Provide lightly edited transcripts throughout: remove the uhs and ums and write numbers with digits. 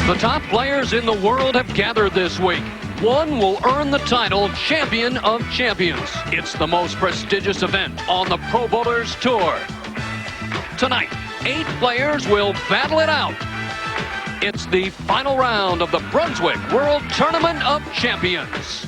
The top players in the world have gathered this week. One will earn the title Champion of Champions. It's the most prestigious event on the Pro Bowlers Tour. Tonight, 8 players will battle it out. It's the final round of the Brunswick World Tournament of Champions.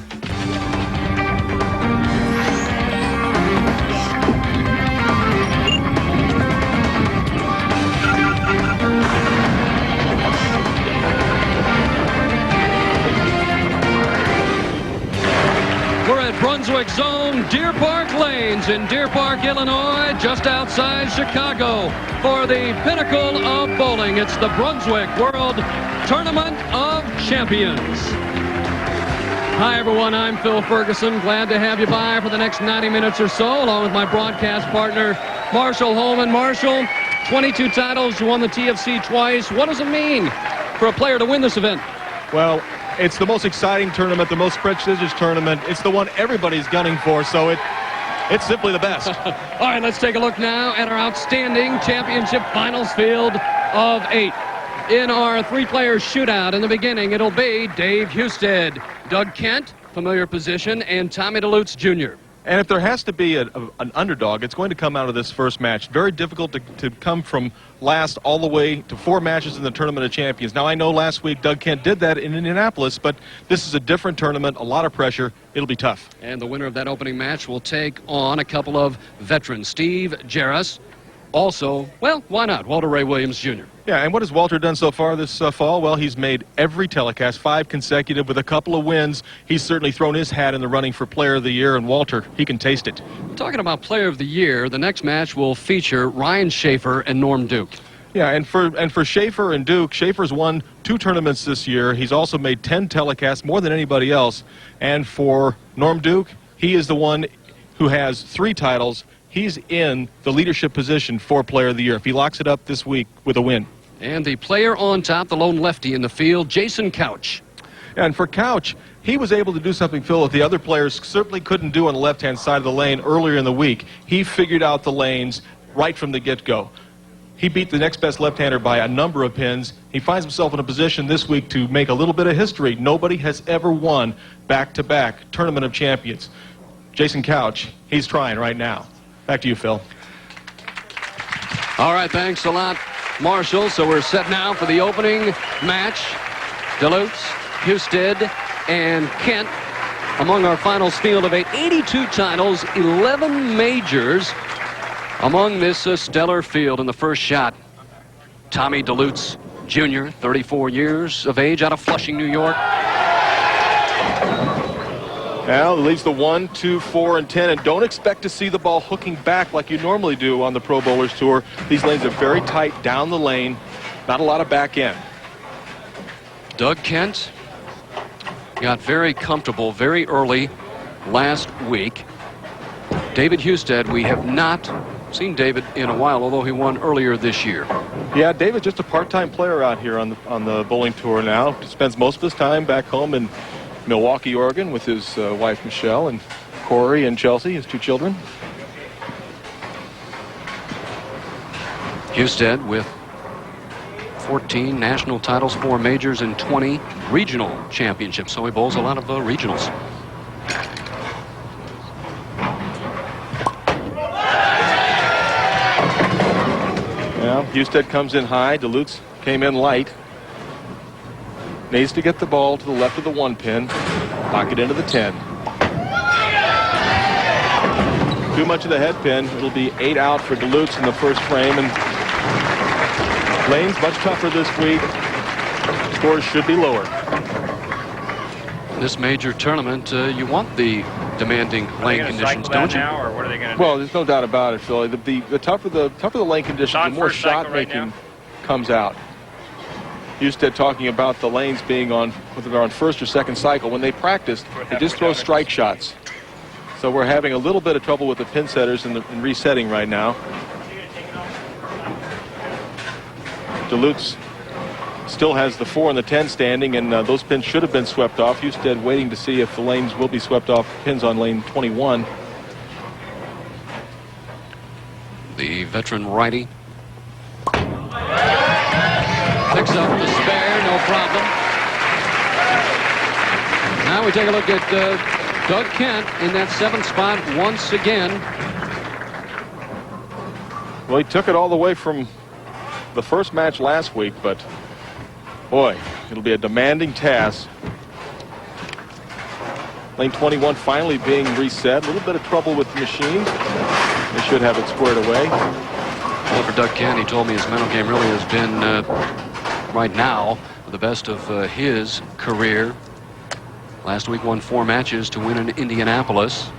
We're at Brunswick Zone, Deer Park Lanes in Deer Park, Illinois, just outside Chicago, for the pinnacle of bowling. It's the Brunswick World Tournament of Champions. Hi, everyone. I'm Phil Ferguson. Glad to have you by for the next 90 minutes or so, along with my broadcast partner, Marshall Holman. Marshall, 22 titles. You won the TFC twice. What does it mean for a player to win this event? Well, it's the most exciting tournament, the most prestigious tournament. It's the one everybody's gunning for, so it's simply the best. All right, let's take a look now at our outstanding championship finals field of 8. In our 3-player shootout in the beginning, it'll be Dave Husted, Doug Kent, familiar position, and Tommy Delutz Jr. And if there has to be an underdog, it's going to come out of this first match. Very difficult to come from last all the way to 4 matches in the Tournament of Champions. Now, I know last week Doug Kent did that in Indianapolis, but this is a different tournament, a lot of pressure. It'll be tough. And the winner of that opening match will take on a couple of veterans, Steve Jaros. Also, well, why not, Walter Ray Williams Jr. Yeah, and what has Walter done so far this fall? Well, he's made every telecast, 5 consecutive, with a couple of wins. He's certainly thrown his hat in the running for Player of the Year, and Walter, he can taste it. Talking about Player of the Year, the next match will feature Ryan Shafer and Norm Duke. Yeah, and for Shafer and Duke, Shafer's won 2 tournaments this year. He's also made 10 telecasts, more than anybody else. And for Norm Duke, he is the one who has 3 titles. He's in the leadership position for Player of the Year if he locks it up this week with a win. And the player on top, the lone lefty in the field, Jason Couch. And for Couch, he was able to do something, Phil, that the other players certainly couldn't do on the left-hand side of the lane earlier in the week. He figured out the lanes right from the get-go. He beat the next best left-hander by a number of pins. He finds himself in a position this week to make a little bit of history. Nobody has ever won back-to-back Tournament of Champions. Jason Couch, he's trying right now. Back to you, Phil. All right, thanks a lot, Marshall. So we're set now for the opening match. Delutz, Husted, and Kent among our finals field of 8. 82 titles, 11 majors among this stellar field. In the first shot, Tommy Delutz Jr., 34 years of age, out of Flushing, New York. Now leaves the 1, 2, 4, and 10, and don't expect to see the ball hooking back like you normally do on the Pro Bowlers Tour. These lanes are very tight down the lane, not a lot of back end. Doug Kent got very comfortable very early last week. David Husted, we have not seen David in a while, although he won earlier this year. Yeah, David's just a part-time player out here on the bowling tour now. He spends most of his time back home in Milwaukee, Oregon, with his wife Michelle and Corey and Chelsea, his 2 children. Husted with 14 national titles, 4 majors, and 20 regional championships. So he bowls a lot of regionals. Well, Husted comes in high. Delutz came in light. Needs to get the ball to the left of the 1 pin, knock it into the 10. Too much of the head pin. It'll be 8 out for Delutz in the first frame, and lane's much tougher this week. Scores should be lower. In this major tournament, you want the demanding lane conditions, don't you? Now, or what are they going to Well, there's no doubt about it, Philly. The tougher the lane conditions, the more shot making comes out. Husted talking about the lanes being on, whether they're on first or second cycle. When they practiced, they just throw strike shots. So we're having a little bit of trouble with the pin setters in resetting right now. Delutz still has the 4 and the 10 standing, and those pins should have been swept off. Husted waiting to see if the lanes will be swept off. Pins on lane 21. The veteran righty picks up the spare, no no problem. Now we take a look at Doug Kent in that 7th spot once again. Well, he took it all the way from the first match last week, but boy, it'll be a demanding task. Lane 21 finally being reset. A little bit of trouble with the machine. They should have it squared away. Well, for Doug Kent, he told me his mental game really has been, right now, the best of his career. Last week won 4 matches to win in Indianapolis.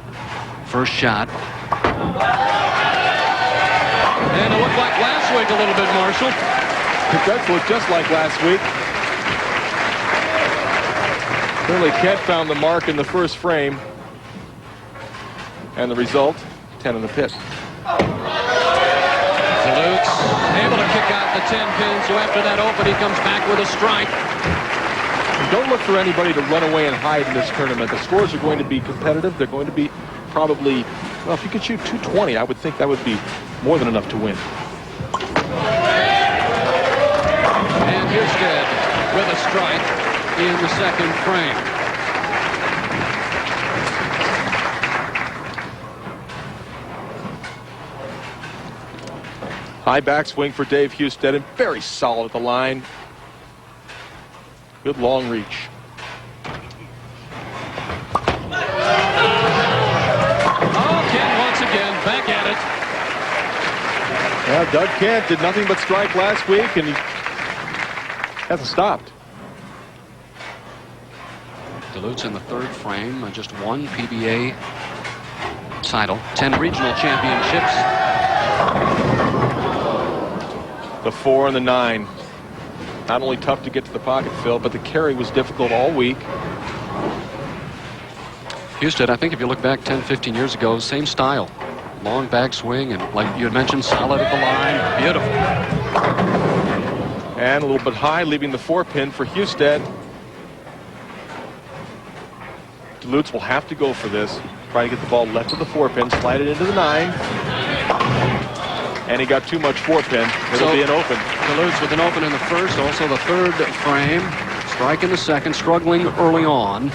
First shot. And it looked like last week a little bit, Marshall. It does look just like last week. Clearly, Kent found the mark in the first frame. And the result, 10 in the pit. Delutz able to kick out the 10 pin, so after that open, he comes back with a strike. Don't look for anybody to run away and hide in this tournament. The scores are going to be competitive. They're going to be probably, well, if you could shoot 220, I would think that would be more than enough to win. And Husted with a strike in the 2nd frame. High backswing for Dave Husted and very solid at the line. Good long reach. Oh, Kent once again back at it. Well, Doug Kent did nothing but strike last week, and he hasn't stopped. Delutz in the 3rd frame, just 1 PBA title, 10 regional championships. The 4 and the 9. Not only tough to get to the pocket, Phil, but the carry was difficult all week. Husted, I think if you look back 10, 15 years ago, same style. Long backswing, and like you had mentioned, solid at the line. Beautiful. And a little bit high, leaving the 4-pin for Husted. Delutz will have to go for this. Try to get the ball left of the 4-pin, slide it into the 9. And he got too much 4-pin. It'll be an open. Delutz with an open in the 1st, also the 3rd frame. Strike in the 2nd, struggling early on.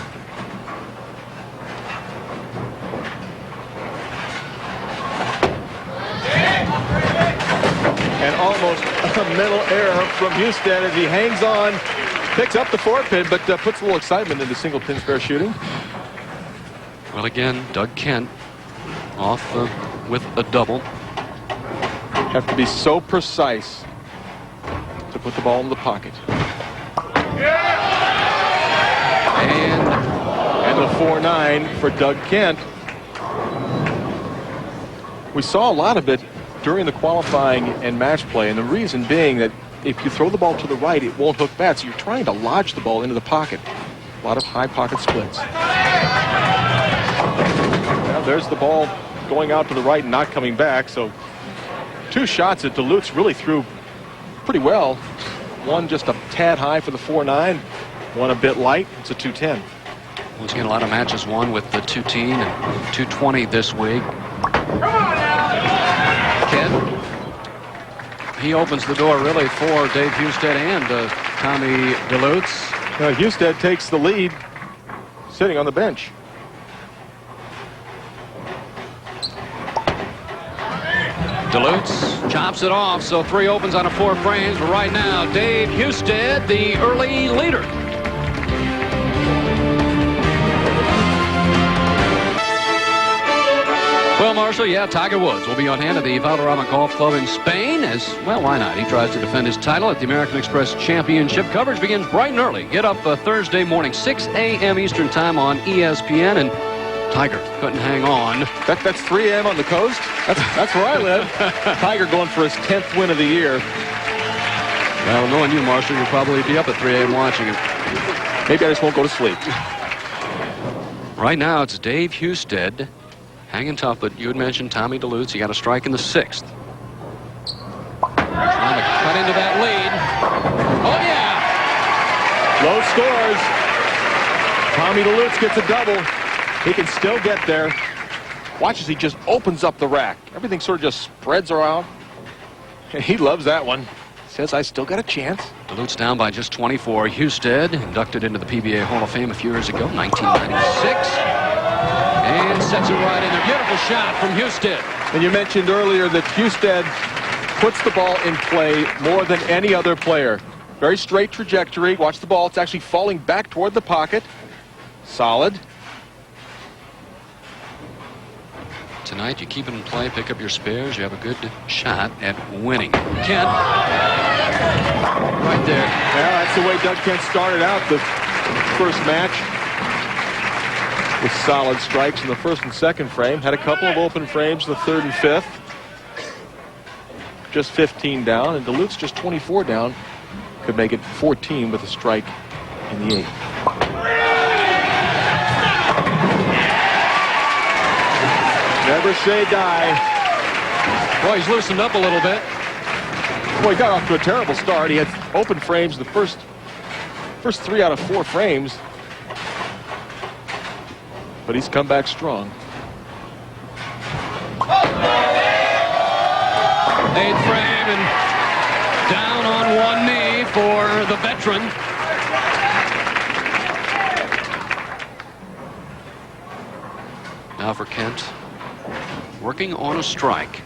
And almost a mental error from Husted as he hangs on, picks up the 4-pin, but puts a little excitement into single pin spare shooting. Well, again, Doug Kent off with a double. Have to be so precise to put the ball in the pocket. And the 4-9 for Doug Kent. We saw a lot of it during the qualifying and match play, and the reason being that if you throw the ball to the right, it won't hook back, so you're trying to lodge the ball into the pocket. A lot of high pocket splits. Well, there's the ball going out to the right and not coming back, so 2 shots that Delutz really threw pretty well. One just a tad high for the 4-9, one a bit light. It's a 210. Once again, a lot of matches won with the 210 and 220 this week. Kent, he opens the door really for Dave Husted and Tommy Delutz. Husted takes the lead, sitting on the bench. Delutz chops it off, so 3 opens on a 4 frames. But right now, Dave Husted, the early leader. Well, Marshall, yeah, Tiger Woods will be on hand at the Valderrama Golf Club in Spain. As well, why not? He tries to defend his title at the American Express Championship. Coverage begins bright and early. Get up Thursday morning, 6 a.m. Eastern Time on ESPN. And Tiger couldn't hang on. That's 3 a.m. on the coast? That's where I live. Tiger going for his 10th win of the year. Well, knowing you, Marshall, you'll probably be up at 3 a.m. watching it. Maybe I just won't go to sleep. Right now, it's Dave Husted hanging tough, but you had mentioned Tommy Delutz. He got a strike in the 6th. Trying to cut into that lead. Oh, yeah! Low scores. Tommy Delutz gets a double. He can still get there. Watch as he just opens up the rack. Everything sort of just spreads around. He loves that one. says, I still got a chance. Delutz down by just 24. Husted, inducted into the PBA Hall of Fame a few years ago, 1996. And sets it right in there. Beautiful shot from Husted. And you mentioned earlier that Husted puts the ball in play more than any other player. Very straight trajectory. Watch the ball. It's actually falling back toward the pocket. Solid. Tonight, you keep it in play, pick up your spares. You have a good shot at winning. Kent. Right there. Yeah, that's the way Doug Kent started out the first match. With solid strikes in the first and second frame. Had a couple of open frames the third and fifth. Just 15 down, and Delutz just 24 down. Could make it 14 with a strike in the eighth. Never say die. Boy, he's loosened up a little bit. Boy, he got off to a terrible start. He had open frames the first 3 out of 4 frames. But he's come back strong. Eighth frame and down on one knee for the veteran. Now for Kent, working on a strike.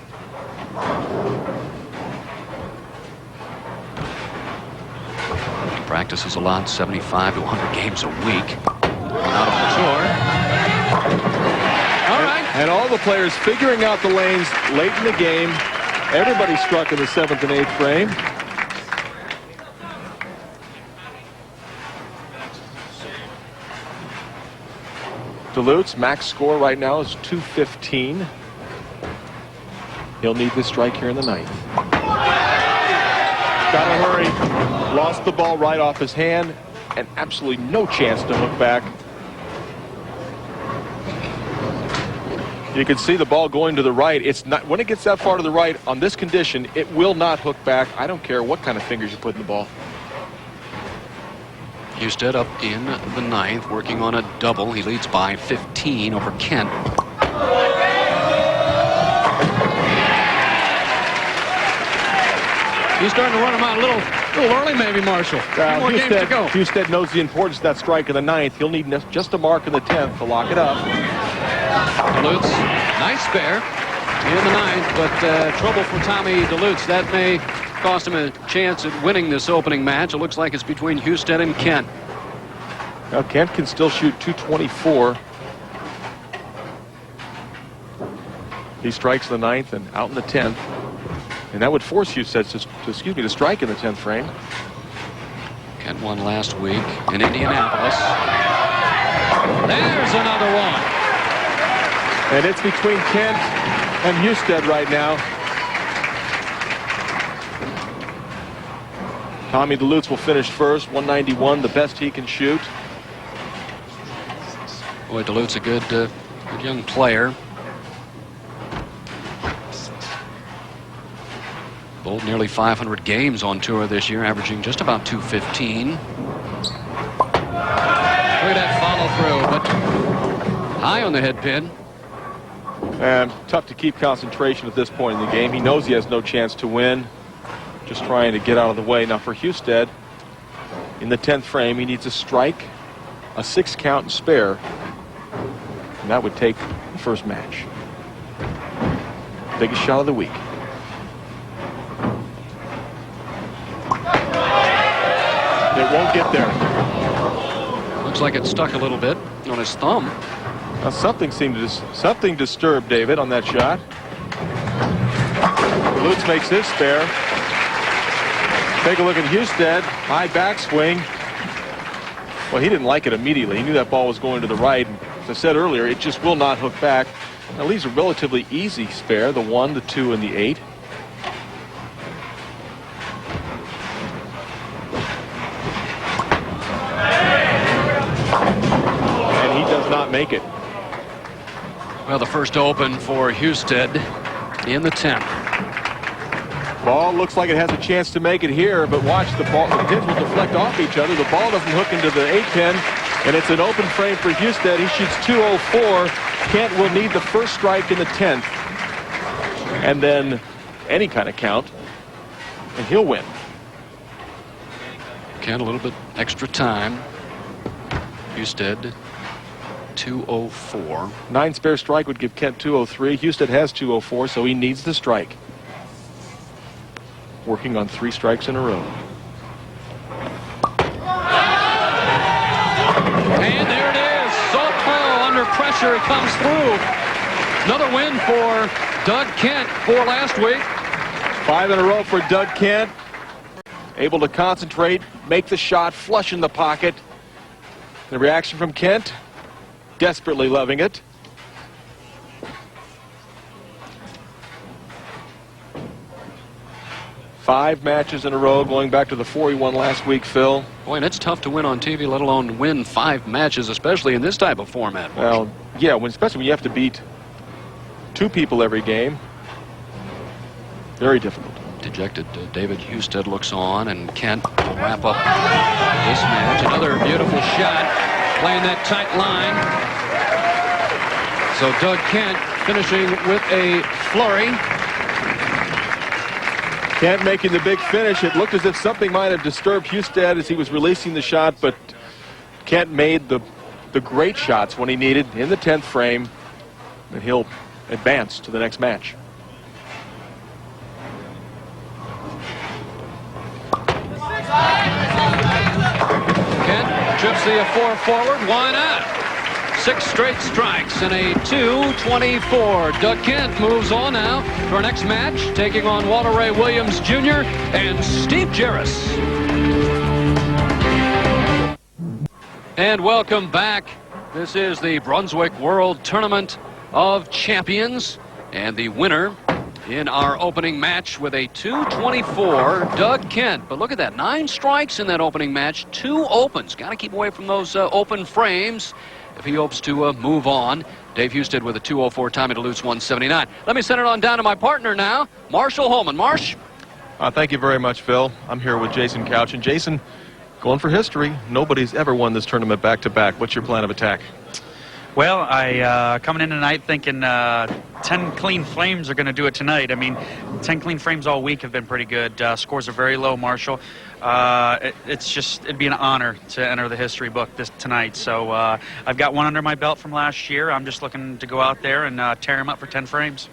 He practices a lot, 75 to 100 games a week. Out on the tour. All right. And all the players figuring out the lanes late in the game. Everybody struck in the 7th and 8th frame. Delutz, max score right now is 215. He'll need this strike here in the 9th. Gotta hurry. Lost the ball right off his hand, and absolutely no chance to hook back. You can see the ball going to the right. It's not, when it gets that far to the right on this condition, it will not hook back. I don't care what kind of fingers you put in the ball. Husted up in the 9th, working on a double. He leads by 15 over Kent. He's starting to run him out a little early, maybe, Marshall. More games to go. Husted knows the importance of that strike in the 9th. He'll need just a mark in the 10th to lock it up. Delutz, nice spare in the 9th, but trouble for Tommy Delutz. That may cost him a chance at winning this opening match. It looks like it's between Husted and Kent. Now Kent can still shoot 224. He strikes the 9th and out in the 10th. And that would force Husted to strike in the 10th frame. Kent won last week in Indianapolis. There's another one. And it's between Kent and Husted right now. Tommy Delutz will finish first, 191, the best he can shoot. Boy, Delutz a good young player. Bowled nearly 500 games on tour this year, averaging just about 215. Look at that follow through, but high on the head pin. And tough to keep concentration at this point in the game. He knows he has no chance to win. Just trying to get out of the way. Now for Husted, in the 10th frame, he needs a strike, a 6 count and spare. And that would take the first match. Biggest shot of the week. It won't get there. Looks like it stuck a little bit on his thumb. Now something disturbed David on that shot. Delutz makes his spare. Take a look at Husted. High backswing. Well, he didn't like it immediately. He knew that ball was going to the right. As I said earlier, it just will not hook back. Now leaves a relatively easy spare, the 1, the 2, and the 8. And he does not make it. Well, the first open for Husted in the 10th. Ball looks like it has a chance to make it here, but watch the ball. The pins will deflect off each other. The ball doesn't hook into the 8 pin, and it's an open frame for Husted. He shoots 204. Kent will need the first strike in the 10th, and then any kind of count, and he'll win. Kent a little bit extra time. Husted 204. 9 spare strike would give Kent 203. Husted has 204, so he needs the strike. Working on 3 strikes in a row. And there it is. Softball under pressure comes through. Another win for Doug Kent for last week. 5 in a row for Doug Kent. Able to concentrate, make the shot, flush in the pocket. The reaction from Kent, desperately loving it. Five matches in a row, going back to the 4 he won last week, Phil. Boy, and it's tough to win on TV, let alone win 5 matches, especially in this type of format. Well, yeah, especially when you have to beat 2 people every game. Very difficult. Dejected David Husted looks on, and Kent will wrap up this match. Another beautiful shot, playing that tight line. So Doug Kent finishing with a flurry. Kent making the big finish. It looked as if something might have disturbed Husted as he was releasing the shot, but Kent made the great shots when he needed in the 10th frame, and he'll advance to the next match. Kent chips the 4 forward. Why not? 6 straight strikes and a 224. Doug Kent moves on now to our next match, taking on Walter Ray Williams Jr. and Steve Jaros. And welcome back. This is the Brunswick World Tournament of Champions, and the winner in our opening match with a 224, Doug Kent. But look at that, 9 strikes in that opening match, 2 opens. Got to keep away from those open frames if he hopes to move on. Dave Husted with a 204 time at Delutz 179. Let me send it on down to my partner now, Marshall Holman. Marsh? Thank you very much, Phil. I'm here with Jason Couch. And Jason, going for history, nobody's ever won this tournament back-to-back. What's your plan of attack? Well, I coming in tonight thinking 10 clean frames are going to do it tonight. I mean, 10 clean frames all week have been pretty good. Scores are very low, Marshall. It'd be an honor to enter the history book tonight. So I've got 1 under my belt from last year. I'm just looking to go out there and tear him up for 10 frames.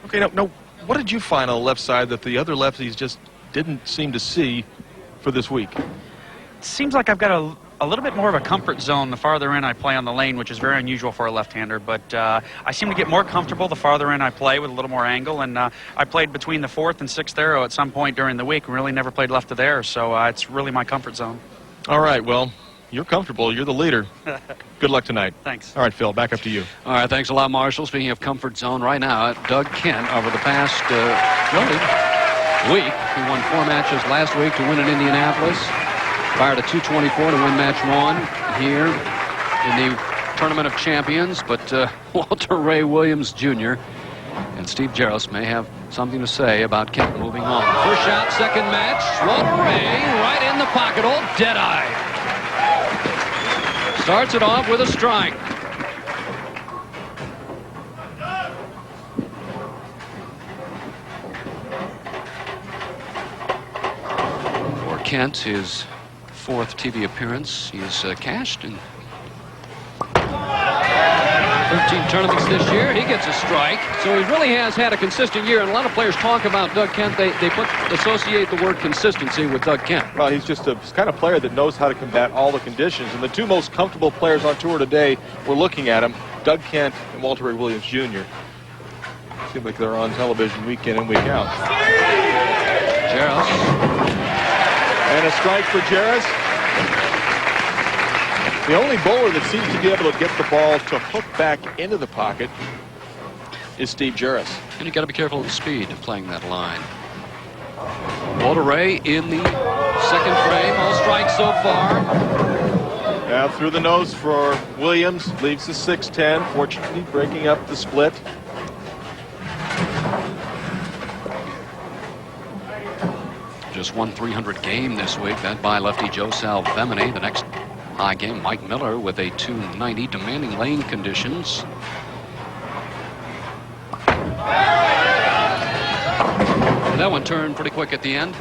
Okay, now, what did you find on the left side that the other lefties just didn't seem to see for this week? It seems like I've got a little bit more of a comfort zone the farther in I play on the lane, which is very unusual for a left-hander, but I seem to get more comfortable the farther in I play with a little more angle, and I played between the 4th and 6th arrow at some point during the week and really never played left to there, so it's really my comfort zone. All right, well, you're comfortable. You're the leader. Good luck tonight. Thanks. All right, Phil, back up to you. All right, thanks a lot, Marshall. Speaking of comfort zone, right now, Doug Kent over the past week, he won 4 matches last week to win in Indianapolis. Fired a 224 to win match 1 here in the Tournament of Champions, but Walter Ray Williams Jr. and Steve Jaros may have something to say about Kent moving on. First shot, second match, Walter Ray right in the pocket, old dead-eye. Starts it off with a strike. For Kent, his 4th TV appearance. He has cashed in 13 tournaments this year. He gets a strike, so he really has had a consistent year. And a lot of players talk about Doug Kent. They associate the word consistency with Doug Kent. Well, he's just a kind of player that knows how to combat all the conditions. And the 2 most comfortable players on tour today, we're looking at him, Doug Kent and Walter Ray Williams Jr. Seems like they're on television week in and week out. Jaros. And a strike for Jaros. The only bowler that seems to be able to get the ball to hook back into the pocket is Steve Jaros. And you got to be careful of the speed of playing that line. Walter Ray in the 2nd frame. All strikes so far. Now through the nose for Williams. Leaves the 6-10. Fortunately breaking up the split. Just won 300 game this week. That by lefty Joe Salvemini. The next high game, Mike Miller with a 290, demanding lane conditions. That one turned pretty quick at the end.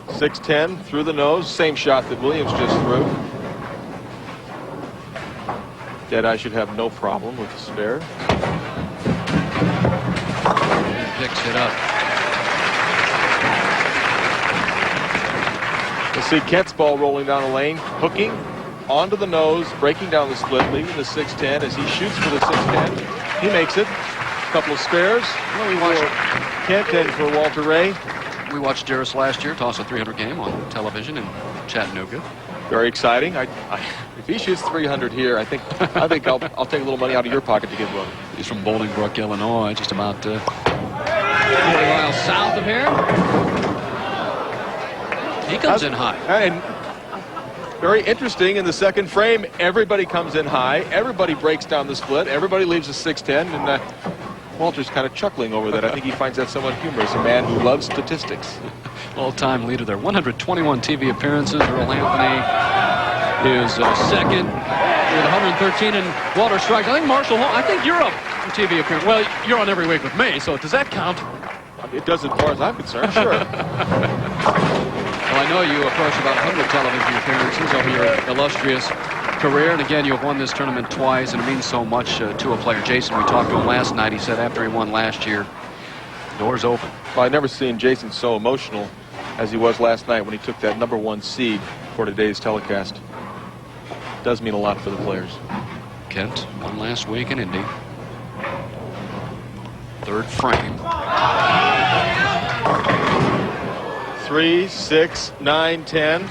6-10 through the nose. Same shot that Williams just threw. Deadeye should have no problem with the spare. He picks it up. We'll see Kent's ball rolling down the lane, hooking onto the nose, breaking down the split, leaving the 6-10 as he shoots for the 6-10. He makes it. A couple of spares. Well, we watched Kent and for Walter Ray. We watched Jaros last year toss a 300 game on television in Chattanooga. Very exciting. If he shoots 300 here, I think I'll take a little money out of your pocket to give him. He's from Bolingbrook, Illinois, just about 40 miles south of here. He comes in high. And very interesting, in the second frame, everybody comes in high. Everybody breaks down the split. Everybody leaves a 6-10. And Walter's kind of chuckling over that. I think he finds that somewhat humorous, a man who loves statistics. All-time leader there. 121 TV appearances. Earl Anthony is second with 113, and Walter strikes. I think Marshall Hall, I think you're up for TV appearance. Well, you're on every week with me, so does that count? It does as far as I'm concerned, sure. Well, I know you approached about 100 television appearances over your illustrious career, and again, you've won this tournament twice, and it means so much to a player. Jason, we talked to him last night. He said after he won last year, doors open. Well, I've never seen Jason so emotional as he was last night when he took that #1 seed for today's telecast. It does mean a lot for the players. Kent won last week in Indy. Third frame. 3, 6, 9, 10.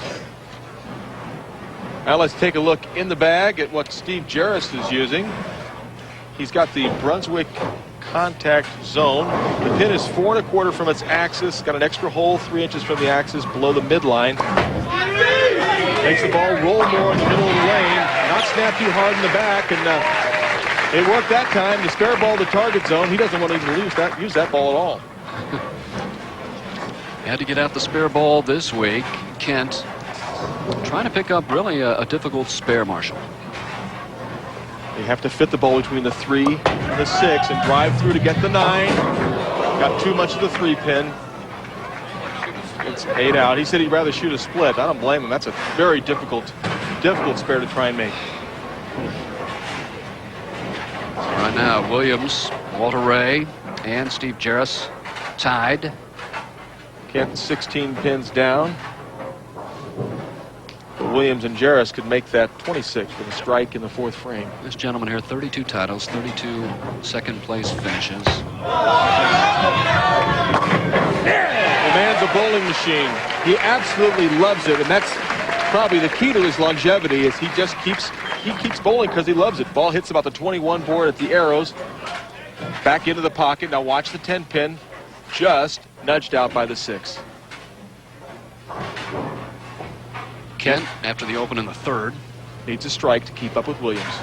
Now let's take a look in the bag at what Steve Jaros is using. He's got the Brunswick contact zone. The pin is 4 1/4 from its axis. Got an extra hole 3 inches from the axis below the midline. Makes the ball roll more in the middle of the lane. Not snap too hard in the back, and it worked that time. The spare ball the target zone. He doesn't want to even use that ball at all. Had to get out the spare ball this week. Kent trying to pick up really a difficult spare, Marshall. You have to fit the ball between the 3 and the 6 and drive through to get the 9. Got too much of the 3 pin. It's 8 out. He said he'd rather shoot a split. I don't blame him. That's a very difficult spare to try and make. Right now, Williams, Walter Ray, and Steve Jaros tied. Kent 16 pins down. Williams and Jaros could make that 26 with a strike in the 4th frame. This gentleman here, 32 titles, 32 second place finishes. The man's a bowling machine. He absolutely loves it, and that's probably the key to his longevity. Is he keeps bowling because he loves it. Ball hits about the 21 board at the arrows. Back into the pocket. Now watch the 10 pin. Just nudged out by the 6. Kent, after the open in the 3rd, needs a strike to keep up with Williams.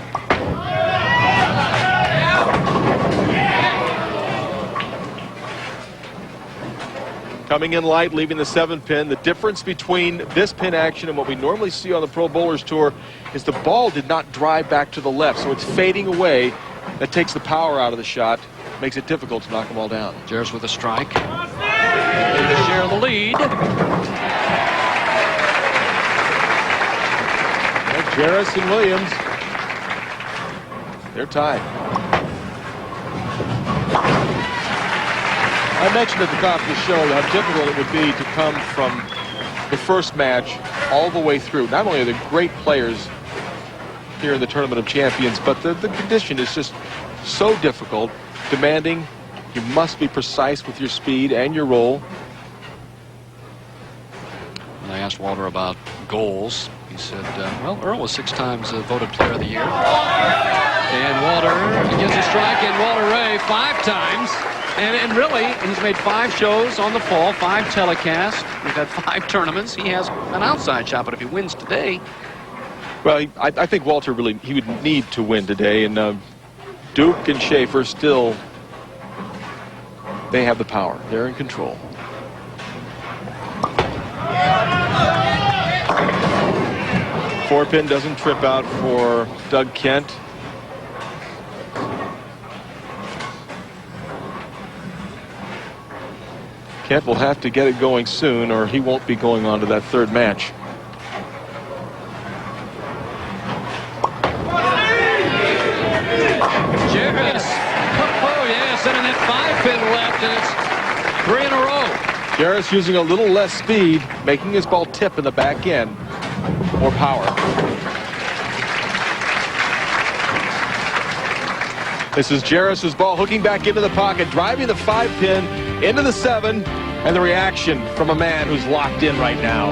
Coming in light, leaving the 7 pin. The difference between this pin action and what we normally see on the Pro Bowlers Tour is the ball did not drive back to the left, so it's fading away. That takes the power out of the shot, makes it difficult to knock them all down. Jaros with a strike. They share the lead. Jaros and Williams, they're tied. I mentioned at the top of the show how difficult it would be to come from the first match all the way through. Not only are there great players here in the Tournament of Champions, but the condition is just so difficult, demanding. You must be precise with your speed and your roll. When I asked Walter about goals, he said, well, Earl was 6 times voted Player of the Year. And Walter gets a strike, and Walter Ray 5 times. And really, he's made 5 shows on the fall, 5 telecasts. We've had 5 tournaments. He has an outside shot, but if he wins today... Well, I think Walter he would need to win today, and Duke and Shafer still, they have the power. They're in control. Four pin doesn't trip out for Doug Kent. Kent will have to get it going soon, or he won't be going on to that third match. Jaros. Oh, yeah, sending that 5-pin left, and it's 3 in a row. Jaros using a little less speed, making his ball tip in the back end. More power. This is Jaros' ball hooking back into the pocket, driving the 5-pin into the 7, and the reaction from a man who's locked in right now.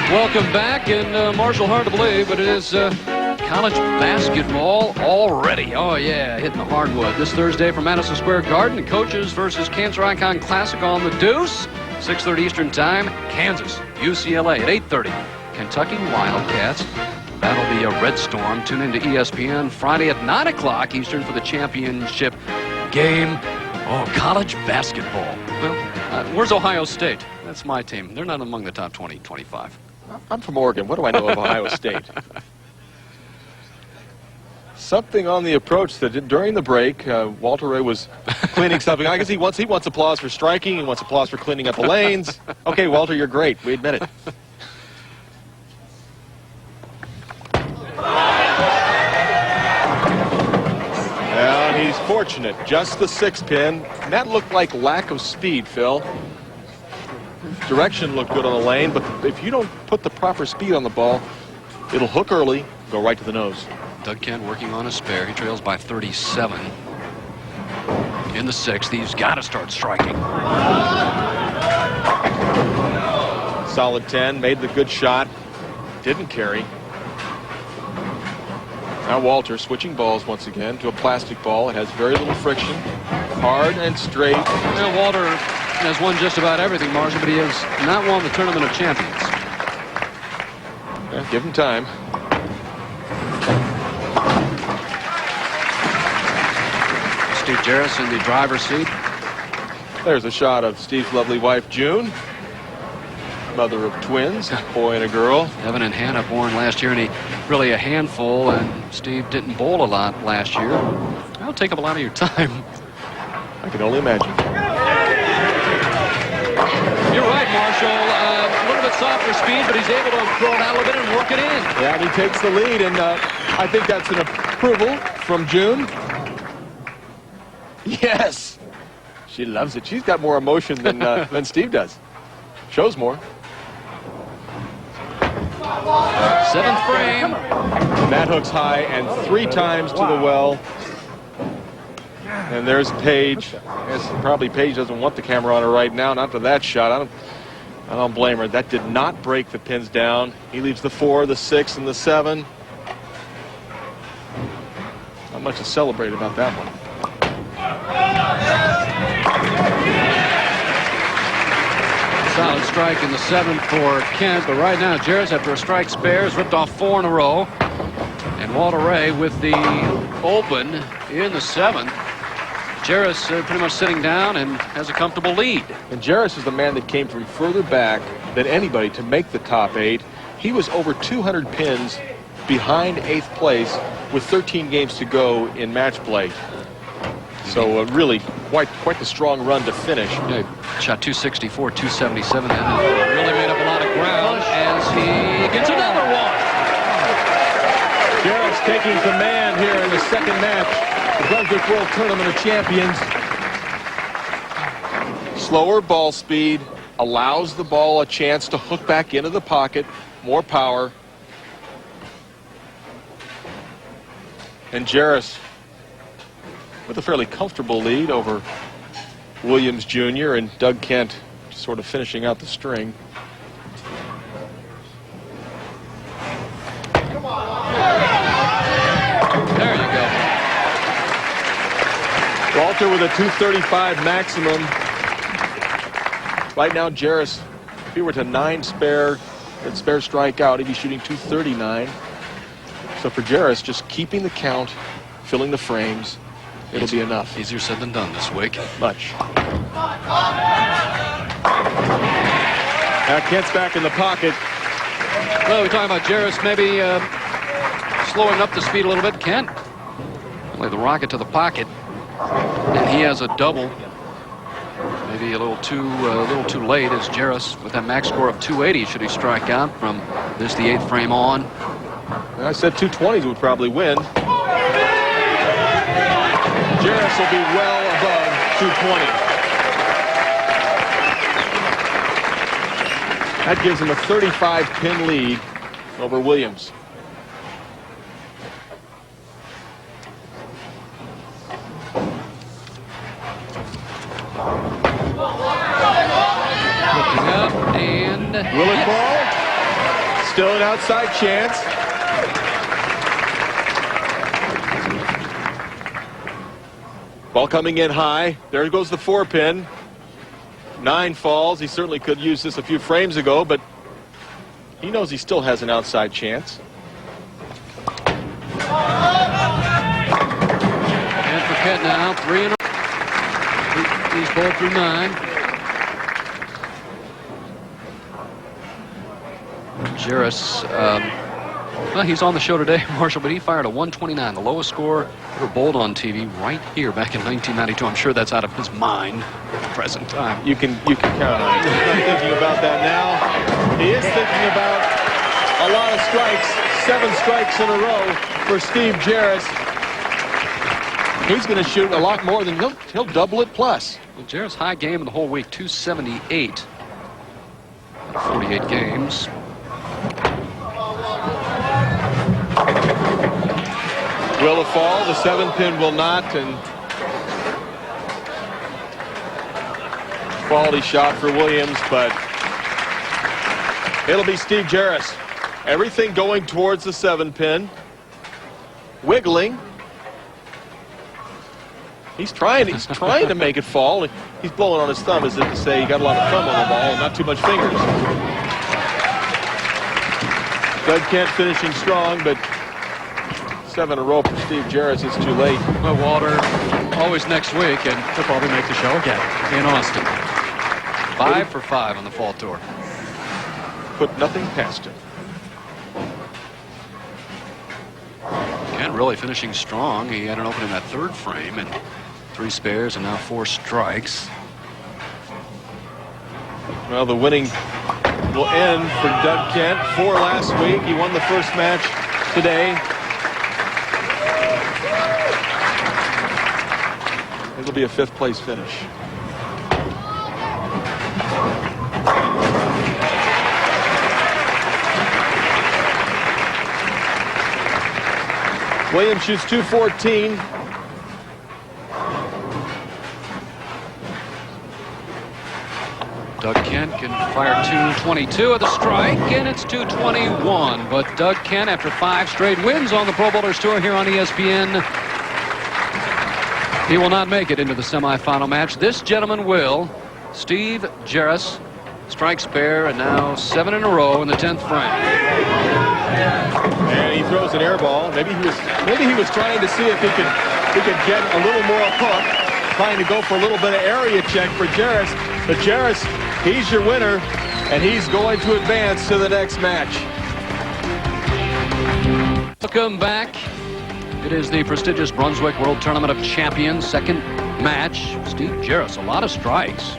Welcome back, and Marshall, hard to believe, but it is college basketball already. Oh, yeah, hitting the hardwood. This Thursday from Madison Square Garden, the Coaches versus Cancer Icon Classic on the Deuce. 6:30 Eastern Time, Kansas, UCLA at 8:30. Kentucky Wildcats battle the Red Storm. Tune into ESPN Friday at 9 o'clock Eastern for the championship game. Oh, college basketball. Well, where's Ohio State? That's my team. They're not among the top 20, 25. I'm from Oregon. What do I know of Ohio State? Something on the approach that during the break, Walter Ray was cleaning something. I guess he wants applause for striking. He wants applause for cleaning up the lanes. Okay, Walter, you're great. We admit it. Well, he's fortunate. Just the 6-pin. And that looked like lack of speed, Phil. Direction looked good on the lane, but if you don't put the proper speed on the ball, it'll hook early, go right to the nose. Doug Kent working on a spare. He trails by 37. In the 6th, he's got to start striking. Solid 10, made the good shot, didn't carry. Now Walter switching balls once again to a plastic ball. It has very little friction, hard and straight. Well, Walter has won just about everything, Marshall, but he has not won the Tournament of Champions. Yeah, give him time. Steve Jaros in the driver's seat. There's a shot of Steve's lovely wife, June, mother of twins, a boy and a girl. Evan and Hannah born last year, and he really a handful, and Steve didn't bowl a lot last year. That'll take up a lot of your time. I can only imagine. You're right, Marshall. A little bit softer speed, but he's able to throw it out a little bit and work it in. Yeah, and he takes the lead, and I think that's an approval from June. Yes, she loves it. She's got more emotion than Steve does. Shows more. 7th frame. And that hooks high and 3 times to the well. And there's Paige. Yes, probably Paige doesn't want the camera on her right now. Not to that shot. I don't blame her. That did not break the pins down. He leaves the 4, the 6, and the 7. Not much to celebrate about that one. Solid strike in the 7th for Kent, but right now Jaros, after a strike spare, has ripped off 4 in a row. And Walter Ray with the open in the 7th. Jaros pretty much sitting down and has a comfortable lead. And Jaros is the man that came from further back than anybody to make the top 8. He was over 200 pins behind 8th place with 13 games to go in match play. So really quite the strong run to finish. Yeah, shot 264, 277, and really made up a lot of ground as he gets another one. Jaros taking command here in the second match. The Brunswick World Tournament of Champions. Slower ball speed allows the ball a chance to hook back into the pocket. More power. And Jaros with a fairly comfortable lead over Williams Jr. and Doug Kent sort of finishing out the string. There you go. Walter with a 235 maximum. Right now, Jaros, if he were to 9 spare and spare strike out, he'd be shooting 239. So for Jaros, just keeping the count, filling the frames, it'll be enough. Easier said than done this week. Much. Now Kent's back in the pocket. Well, we're talking about Jaros maybe slowing up the speed a little bit. Kent, play the rocket to the pocket. And he has a double. Maybe a little too late as Jaros with that max score of 280 should he strike out from this, the 8th frame on. I said 220s would probably win. Jaros will be well above 220. That gives him a 35-pin lead over Williams. Looking up and Will it ball? Still an outside chance. Ball coming in high. There goes the 4-pin. 9 falls. He certainly could use this a few frames ago, but he knows he still has an outside chance. And Paquette now, 3 in a row. He's bowled through 9. Jaros, well, he's on the show today, Marshall, but he fired a 129, the lowest score ever bowled on TV right here back in 1992. I'm sure that's out of his mind at the present time. You can count on it. He's not thinking about that now. He is thinking about a lot of strikes. 7 strikes in a row for Steve Jaros. He's going to shoot a lot more than he'll double it plus. Well, Jaros' high game of the whole week, 278 out of 48 games. Will it fall? The 7-pin will not, and quality shot for Williams, but it'll be Steve Jaros. Everything going towards the 7-pin. Wiggling. He's trying to make it fall. He's blowing on his thumb as if to say he got a lot of thumb on the ball and not too much fingers. Doug Kent finishing strong, but 7 in a row for Steve Jaros is too late. Well, Walter, always next week, and he'll probably make the show again in Austin. 5 for 5 on the fall tour. Put nothing past him. Kent really finishing strong. He had an open in that 3rd frame and 3 spares and now 4 strikes. Well, the winning will end for Doug Kent. 4 last week. He won the first match today. It'll be a 5th place finish. Williams shoots 214. Doug Kent can fire 222 at the strike, and it's 221. But Doug Kent, after 5 straight wins on the Pro Bowlers Tour here on ESPN, he will not make it into the semifinal match. This gentleman will. Steve Jaros strikes bare, and now 7 in a row in the 10th frame. And he throws an air ball. Maybe he was trying to see if he could get a little more hook, trying to go for a little bit of area check for Jaros. But Jaros, he's your winner, and he's going to advance to the next match. Welcome back. It is the prestigious Brunswick World Tournament of Champions, 2nd match. Steve Jaros, a lot of strikes.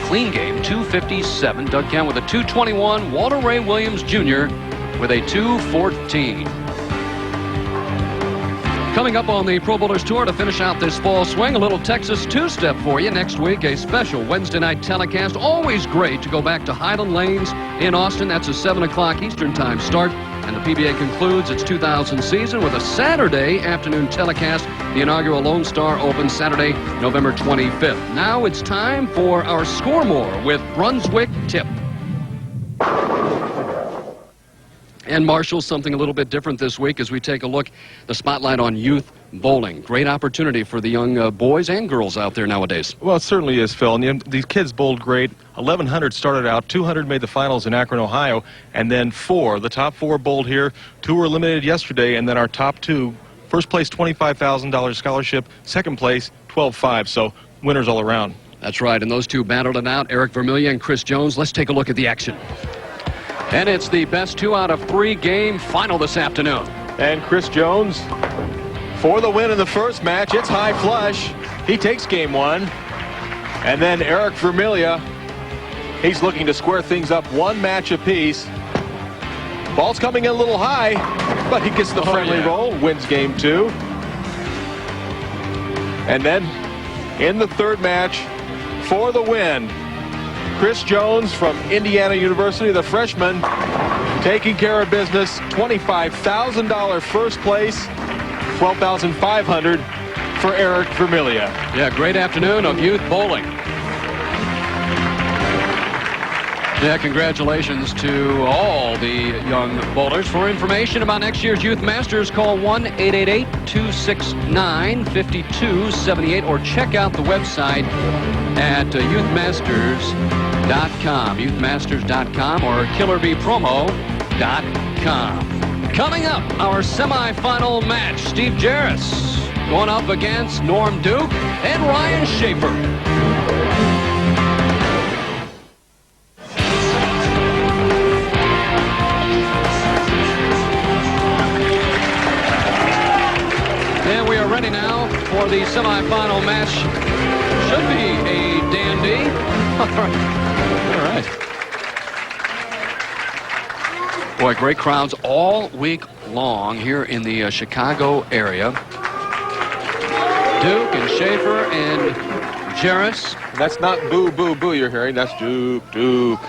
Clean game, 257. Doug Kent with a 221. Walter Ray Williams Jr. with a 214. Coming up on the Pro Bowlers Tour to finish out this fall swing, a little Texas two-step for you. Next week, a special Wednesday night telecast. Always great to go back to Highland Lanes in Austin. That's a 7 o'clock Eastern Time start. And the PBA concludes its 2000 season with a Saturday afternoon telecast. The inaugural Lone Star Open, Saturday, November 25th. Now it's time for our Score More with Brunswick Tip. And Marshall, something a little bit different this week as we take a look, the spotlight on youth bowling. Great opportunity for the young boys and girls out there nowadays. Well, it certainly is, Phil. And these kids bowled great. 1,100 started out. 200 made the finals in Akron, Ohio. And then 4, the top 4 bowled here. 2 were eliminated yesterday. And then our top 2, first place, $25,000 scholarship. Second place, $12,500. So winners all around. That's right. And those 2 battled it out, Eric Vermillion and Chris Jones. Let's take a look at the action. And it's the best 2 out of 3 game final this afternoon. And Chris Jones for the win in the first match. It's high flush. He takes game one. And then Eric Vermilya, he's looking to square things up one match apiece. Ball's coming in a little high, but he gets the friendly roll, wins game two. And then in the third match for the win, Chris Jones from Indiana University, the freshman, taking care of business. $25,000 first place, $12,500 for Eric Vermilya. Yeah, great afternoon of youth bowling. Yeah, congratulations to all the young bowlers. For information about next year's Youth Masters, call 1-888-269-5278 or check out the website at youthmasters.com, youthmasters.com or killerbpromo.com. Coming up, our semifinal match, Steve Jaros going up against Norm Duke and Ryan Shafer. Ready now for the semifinal match. Should be a dandy. All right. Boy, great crowds all week long here in the Chicago area. Duke and Shafer and Jaros. That's not boo, boo, boo you're hearing. That's Duke, Duke.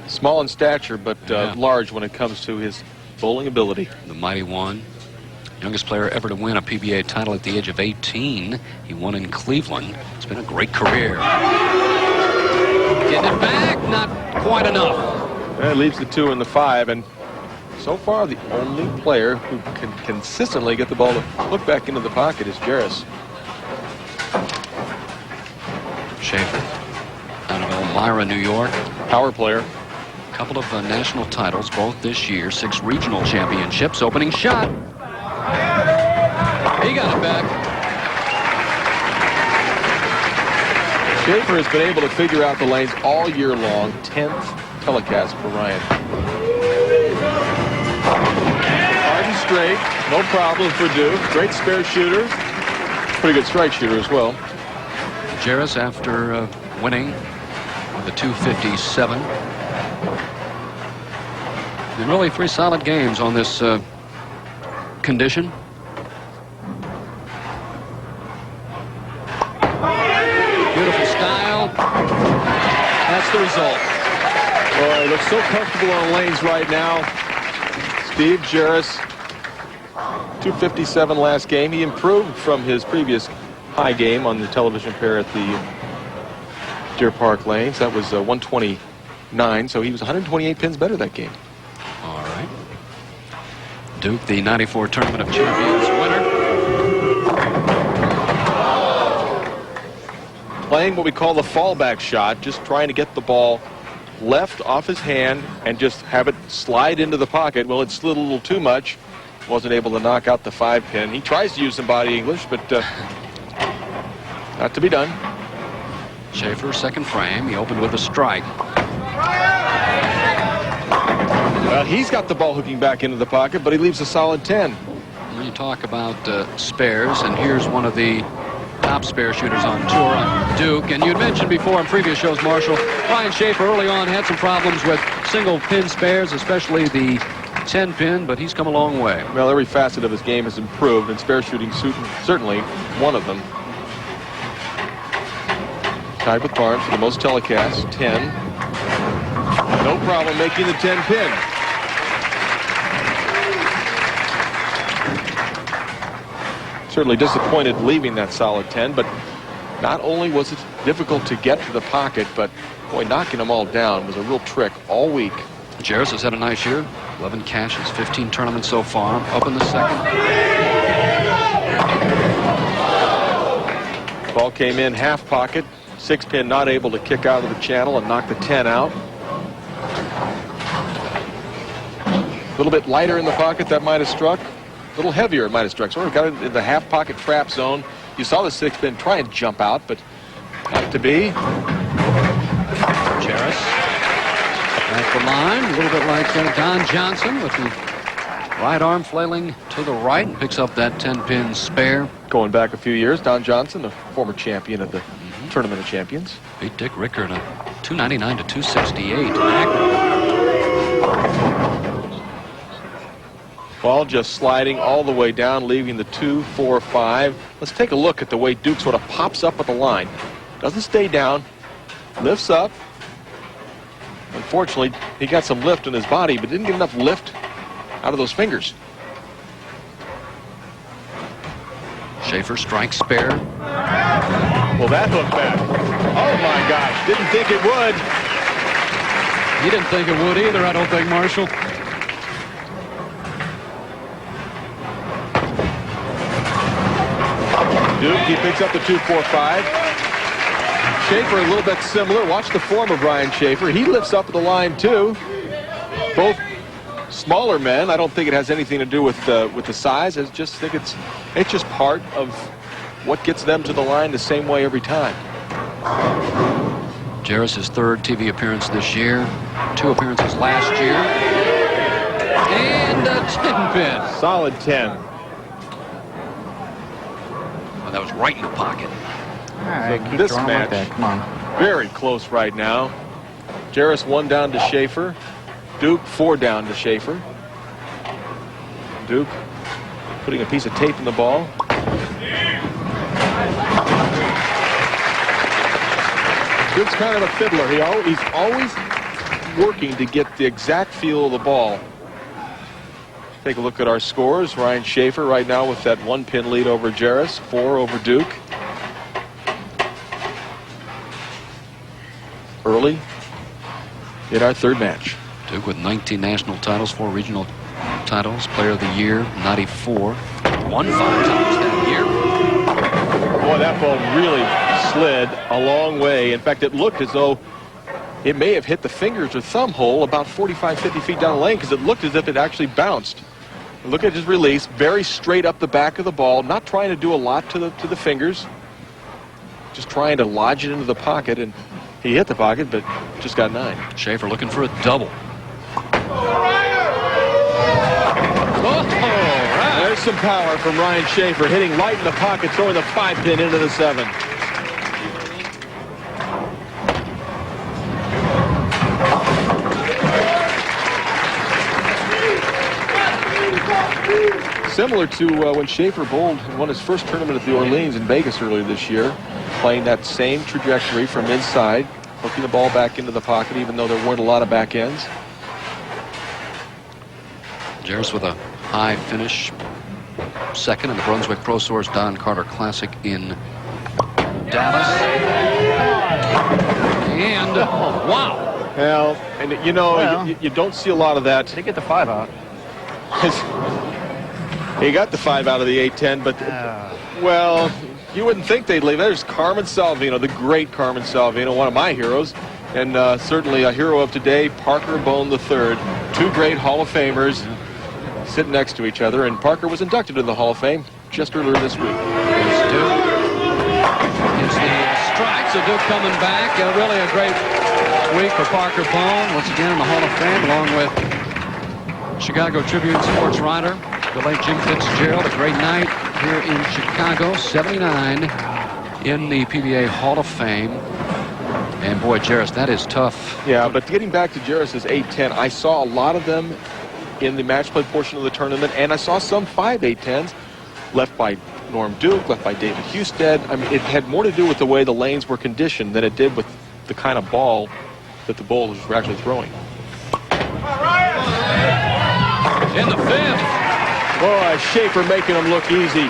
Small in stature, but large when it comes to his bowling ability. The mighty one. Youngest player ever to win a PBA title at the age of 18. He won in Cleveland. It's been a great career. Getting it back, not quite enough. That leaves the 2 and the 5, and so far the only player who can consistently get the ball to look back into the pocket is Jaros. Shafer out of Elmira, New York. Power player. Couple of national titles both this year. 6 regional championships. Opening shot. He got it back. Shafer has been able to figure out the lanes all year long. 10th telecast for Ryan. Hard and straight. No problem for Duke. Great spare shooter. Pretty good strike shooter as well. Jaros, after winning with a 257. And really 3 solid games on this condition. Beautiful style. That's the result. Boy, he looks so comfortable on lanes right now. Steve Jaros, 257 last game. He improved from his previous high game on the television pair at the Deer Park lanes. That was 129, so he was 128 pins better that game. All right. Duke, the 94 Tournament of Champions winner. Playing what we call the fallback shot, just trying to get the ball left off his hand and just have it slide into the pocket. Well, it slid a little too much. Wasn't able to knock out the 5-pin. He tries to use some body English, but not to be done. Shafer, second frame. He opened with a strike. Well, he's got the ball hooking back into the pocket, but he leaves a solid 10. When you talk about spares, and here's one of the top spare shooters on tour, Duke. And you'd mentioned before in previous shows, Marshall, Ryan Shafer early on had some problems with single pin spares, especially the 10-pin, but he's come a long way. Well, every facet of his game has improved, and spare shooting certainly one of them. Tied with Barnes for the most telecasts, 10. No problem making the 10-pin. Certainly disappointed leaving that solid 10, but not only was it difficult to get to the pocket, but boy, knocking them all down was a real trick all week. Jaros has had a nice year. 11 cashes, 15 tournaments so far. Up in the second. Ball came in half pocket. 6-pin not able to kick out of the channel and knock the 10 out. A little bit lighter in the pocket, that might have struck. A little heavier, it might have struck. Sort of got it in the half pocket trap zone. You saw the 6-pin try and jump out, but not to be. Jaros at the line, a little bit like Don Johnson with the right arm flailing to the right, and picks up that 10-pin spare. Going back a few years, Don Johnson, the former champion of the Tournament of Champions. Beat Dick Rickard 299 to 268. Ball just sliding all the way down, leaving the 2, 4, 5. Let's take a look at the way Duke sort of pops up at the line. Doesn't stay down, lifts up. Unfortunately, he got some lift in his body, but didn't get enough lift out of those fingers. Shafer strikes spare. Well, that hook back. Oh, my gosh. Didn't think it would. You didn't think it would either, I don't think, Marshall. Duke, he picks up the 2, 4, 5. Shafer a little bit similar. Watch the form of Ryan Shafer. He lifts up at the line, too. Both smaller men. I don't think it has anything to do with the size. I just think it's just part of what gets them to the line the same way every time. Jaros' third TV appearance this year, 2 appearances last year, and a 10 pin. Solid 10. Well, that was right in the pocket. All right, keep this throwing match, like that. Come on. very close right now. Jaros 1 down to Shafer. Duke 4 down to Shafer. Duke putting a piece of tape in the ball. Duke's kind of a fiddler. He's always working to get the exact feel of the ball. Take a look at our scores. Ryan Shafer right now with that 1 pin lead over Jaros, 4 over Duke. Early in our third match. Duke with 19 national titles, 4 regional titles, Player of the Year, 94. Won 5 times that year. Boy, that ball really slid a long way. In fact, it looked as though it may have hit the fingers or thumb hole about 45, 50 feet down the lane, because it looked as if it actually bounced. Look at his release, very straight up the back of the ball, not trying to do a lot to the fingers, just trying to lodge it into the pocket, and he hit the pocket, but just got 9. Shafer looking for a double. There's some power from Ryan Shafer, hitting light in the pocket, throwing the 5 pin into the 7. Similar to when Shafer bowled and won his first tournament at the Orleans in Vegas earlier this year, playing that same trajectory from inside, hooking the ball back into the pocket, even though there weren't a lot of back ends. Jaros with a high finish, second in the Brunswick Pro Source Don Carter Classic in Dallas. And wow. Well, and you know, Well, you don't see a lot of that. Did he get the 5 out? He got the 5 out of the 8-10, but well, you wouldn't think they'd leave. There's Carmen Salvino, the great Carmen Salvino, one of my heroes, and certainly a hero of today, Parker Bone III. 2 great Hall of Famers sitting next to each other, and Parker was inducted into the Hall of Fame just earlier this week. Here's Duke. Here's the strike, so Duke coming back. Really a great week for Parker Bone, once again in the Hall of Fame, along with Chicago Tribune sports writer, the late Jim Fitzgerald. A great night here in Chicago, 79 in the PBA Hall of Fame. And boy, Jaros, that is tough. Yeah, but getting back to Jaros' 8-10, I saw a lot of them in the match play portion of the tournament, and I saw some 5 8-10s left by Norm Duke, left by David Husted. I mean, it had more to do with the way the lanes were conditioned than it did with the kind of ball that the bowlers were actually throwing. In the 5th. Boy, Shafer making them look easy.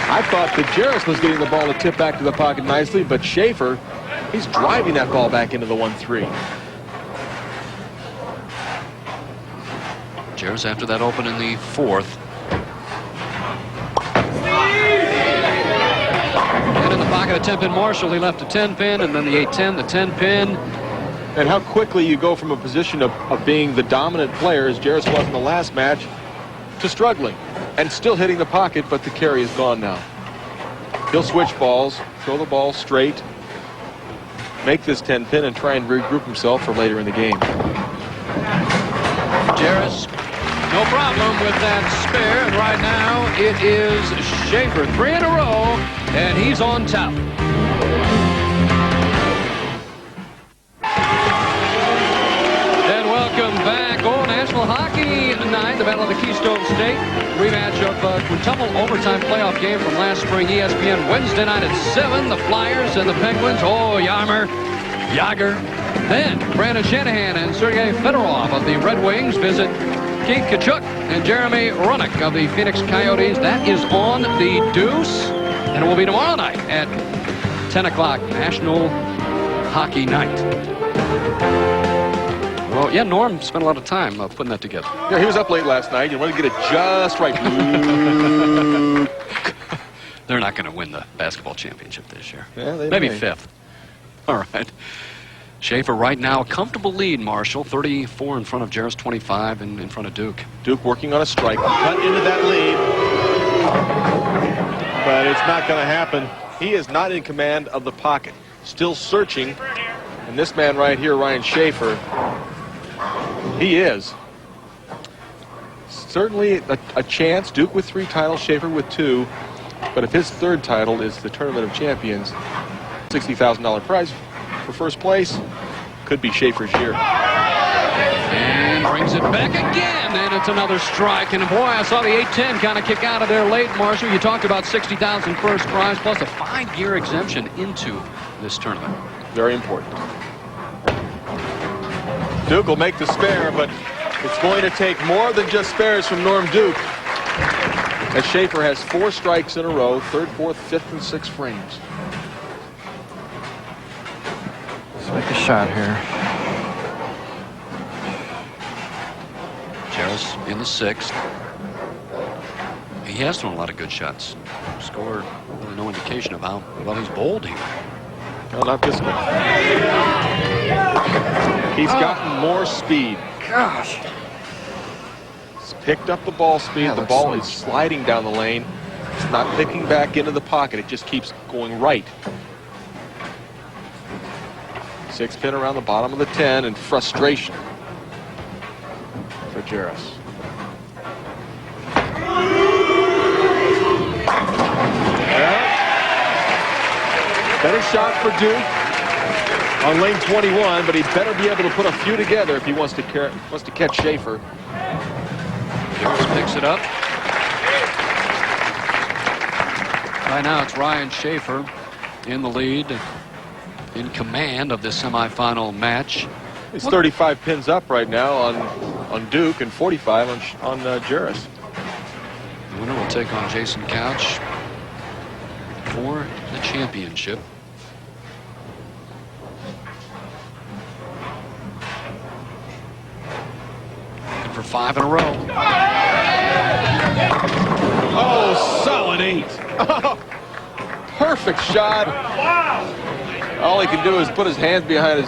I thought that Jaros was getting the ball to tip back to the pocket nicely, but Shafer, he's driving that ball back into the 1-3. Jaros after that open in the 4th. And in the pocket of 10-pin Marshall, he left a 10-pin, and then the 8-10, the 10-pin. And how quickly you go from a position of being the dominant player, as Jaros was in the last match, to struggling and still hitting the pocket, but the carry is gone now. He'll switch balls, throw the ball straight, make this 10-pin, and try and regroup himself for later in the game. Jaros No problem with that spare. And right now, it is Shafer. 3 in a row, and he's on top. And welcome back. Oh, National Hockey Night, the Battle of the Keystone State. Rematch of quintuple overtime playoff game from last spring. ESPN Wednesday night at 7. The Flyers and the Penguins. Oh, Yager. Then Brandon Shanahan and Sergei Fedorov of the Red Wings visit Keith Tkachuk and Jeremy Roenick of the Phoenix Coyotes. That is on the Deuce, and it will be tomorrow night at 10 o'clock, National Hockey Night. Well, yeah, Norm spent a lot of time putting that together. Yeah, he was up late last night. You want to get it just right. They're not going to win the basketball championship this year. Yeah, they Maybe may. 5th. All right. Shafer right now, a comfortable lead, Marshall. 34 in front of Jaros, 25 in front of Duke. Duke working on a strike. Cut into that lead. But it's not going to happen. He is not in command of the pocket. Still searching. And this man right here, Ryan Shafer, he is. Certainly a chance. Duke with 3 titles, Shafer with 2. But if his 3rd title is the Tournament of Champions, $60,000 prize for first place, could be Shafer's year. And brings it back again, and it's another strike. And boy, I saw the 8-10 kind of kick out of there late, Marshall. You talked about $60,000 first prize plus a 5-year exemption into this tournament. Very important. Duke will make the spare, but it's going to take more than just spares from Norm Duke, as Shafer has 4 strikes in a row, 3rd, 4th, 5th, and 6th frames. Let's make a shot here. Jaros in the 6th. He has thrown a lot of good shots. Scored really no indication of how well he's bowled here. No, not this one. He's gotten more speed. Gosh. He's picked up the ball speed. Yeah, the that's ball so is sliding down the lane. It's not picking back into the pocket. It just keeps going right. 6-pin around the bottom of the 10, and frustration for Jaros. Better shot for Duke on lane 21, but he'd better be able to put a few together if he wants to catch Shafer. Jaros picks it up. Right now it's Ryan Shafer in the lead, in command of this semifinal match. He's 35 pins up right now on Duke and 45 on Jaros. The winner will take on Jason Couch for the championship. And for 5 in a row. Oh, solid 8. Perfect shot. All he can do is put his hands behind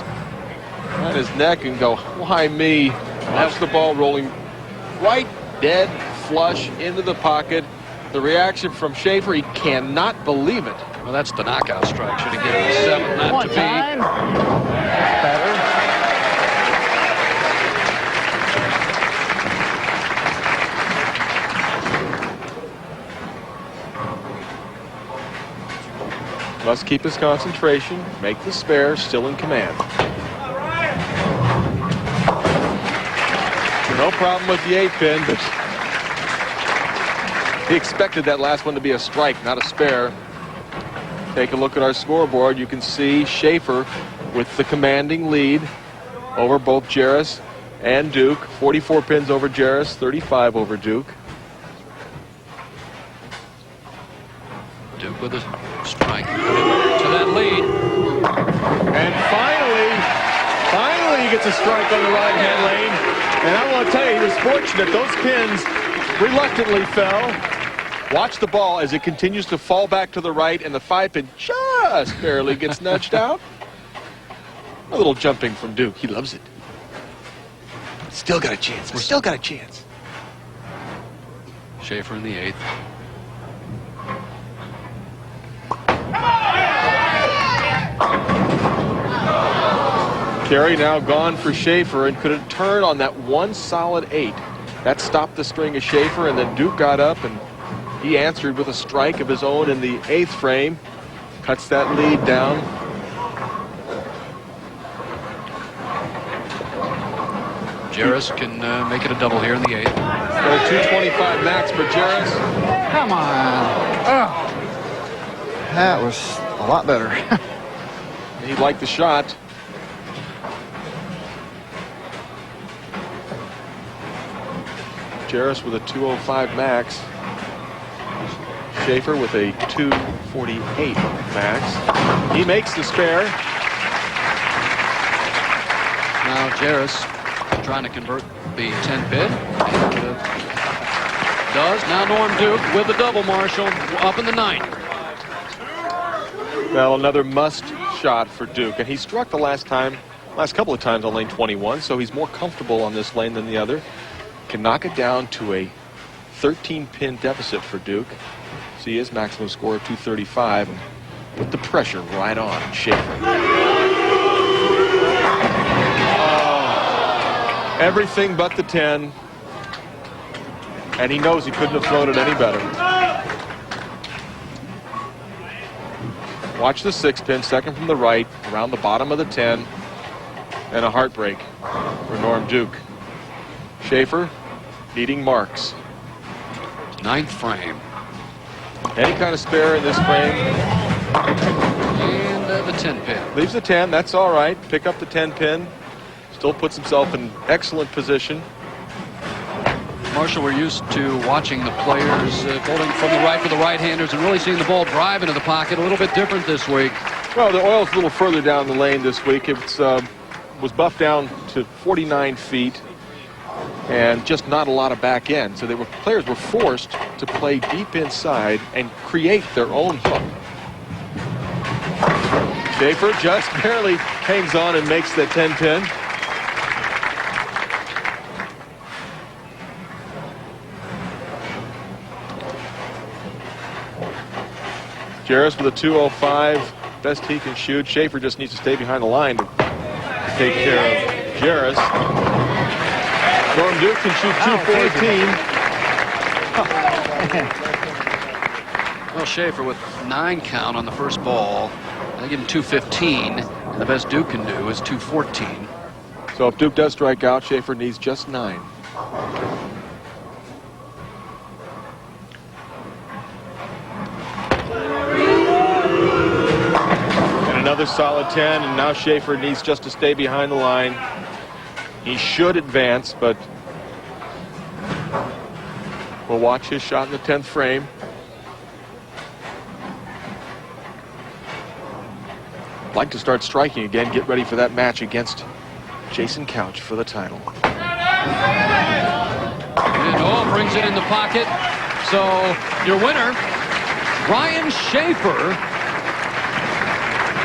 his neck and go, why me? Watch the ball rolling right dead flush into the pocket. The reaction from Shafer, he cannot believe it. Well, that's the knockout strike. Should have given him 7. Not One to time. Better. Must keep his concentration, make the spare, still in command. No problem with the 8-pin, but he expected that last one to be a strike, not a spare. Take a look at our scoreboard. You can see Shafer with the commanding lead over both Jaros and Duke. 44 pins over Jaros, 35 over Duke. Duke with a strike to that lead. And finally he gets a strike on the right-hand lane. And I want to tell you, he was fortunate. Those pins reluctantly fell. Watch the ball as it continues to fall back to the right, and the 5-pin just barely gets nudged out. A little jumping from Duke. He loves it. Still got a chance. We're still got a chance. Shafer in the 8th. Carey now gone for Shafer, and could it turn on that one solid 8? That stopped the string of Shafer, and then Duke got up and he answered with a strike of his own in the 8th frame. Cuts that lead down. Jaros can make it a double here in the 8th. So 225 max for Jaros. Come on. Oh. That was a lot better. He liked the shot. Jaros with a 205 max. Shafer with a 248 max. He makes the spare. Now Jaros trying to convert the 10 pin. And, does. Now Norm Duke with the double, Marshall, up in the 9th. Well, another must shot for Duke. And he struck the last couple of times on lane 21, so he's more comfortable on this lane than the other. Can knock it down to a 13-pin deficit for Duke. See his maximum score of 235. And put the pressure right on Shafer. Everything but the 10. And he knows he couldn't have floated any better. Watch the 6-pin, second from the right, around the bottom of the 10. And a heartbreak for Norm Duke. Shafer needing marks. 9th frame. Any kind of spare in this frame. And the 10 pin. Leaves the 10, that's all right. Pick up the 10 pin. Still puts himself in excellent position. Marshall, we're used to watching the players bowling from the right for the right-handers and really seeing the ball drive into the pocket. A little bit different this week. Well, the oil's a little further down the lane this week. It was buffed down to 49 feet and just not a lot of back end. So players were forced to play deep inside and create their own hook. Shafer just barely hangs on and makes that 10 pin. Jaros with a 205, best he can shoot. Shafer just needs to stay behind the line to take care of Jaros. Norm Duke can shoot 214. Well, Shafer with 9 count on the first ball. I give him 215, and the best Duke can do is 214. So if Duke does strike out, Shafer needs just 9. Another solid 10, and now Shafer needs just to stay behind the line. He should advance, but we'll watch his shot in the 10th frame. Like to start striking again, get ready for that match against Jason Couch for the title. And brings it in the pocket. So your winner, Ryan Shafer.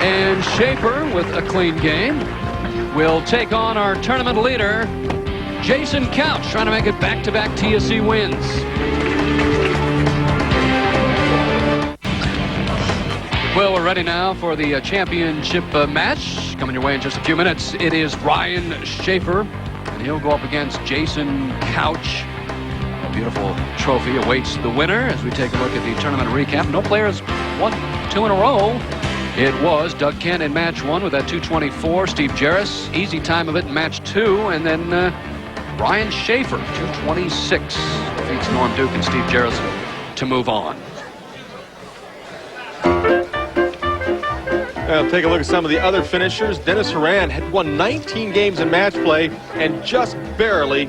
And Shafer, with a clean game, will take on our tournament leader, Jason Couch, trying to make it back-to-back TSC wins. Well, we're ready now for the championship match. Coming your way in just a few minutes, it is Ryan Shafer, and he'll go up against Jason Couch. A beautiful trophy awaits the winner as we take a look at the tournament recap. No players won 2 in a row. It was Doug Kent in match 1 with that 224. Steve Jaros, easy time of it in match 2. And then Ryan Shafer, 226. Defeats Norm Duke and Steve Jaros to move on. Now take a look at some of the other finishers. Dennis Horan had won 19 games in match play and just barely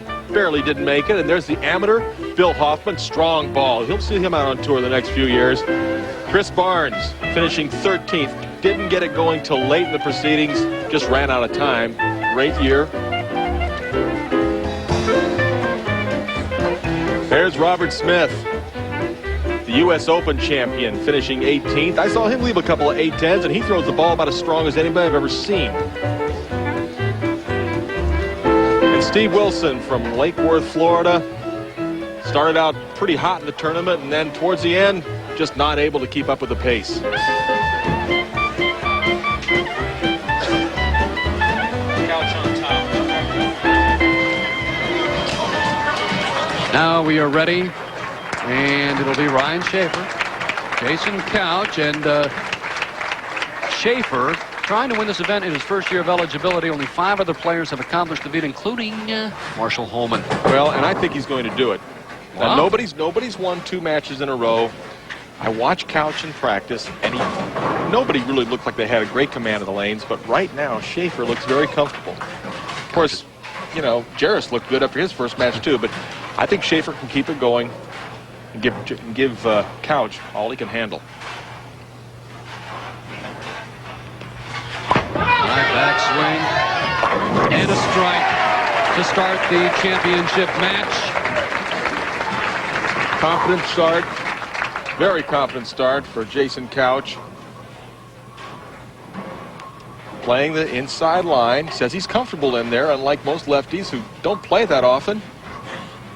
didn't make it. And there's the amateur, Bill Hoffman, strong ball. He'll see him out on tour the next few years. Chris Barnes finishing 13th. Didn't get it going till late in the proceedings. Just ran out of time. Great year. There's Robert Smith, the U.S. Open champion, finishing 18th. I saw him leave a couple of 8-10s, and he throws the ball about as strong as anybody I've ever seen. And Steve Wilson from Lake Worth, Florida, started out pretty hot in the tournament, and then towards the end, just not able to keep up with the pace. Couch on top. Now we are ready, and it'll be Ryan Shafer, Jason Couch, and Shafer trying to win this event in his first year of eligibility. Only 5 other players have accomplished the feat, including Marshall Holman. Well, and I think he's going to do it. Now, Wow. nobody's won 2 matches in a row. I watched Couch in practice, and nobody really looked like they had a great command of the lanes, but right now, Shafer looks very comfortable. Of course, you know, Jaros looked good after his first match, too, but I think Shafer can keep it going and give Couch all he can handle. High backswing and a strike to start the championship match. Confident start. Very confident start for Jason Couch. Playing the inside line. Says he's comfortable in there, unlike most lefties who don't play that often.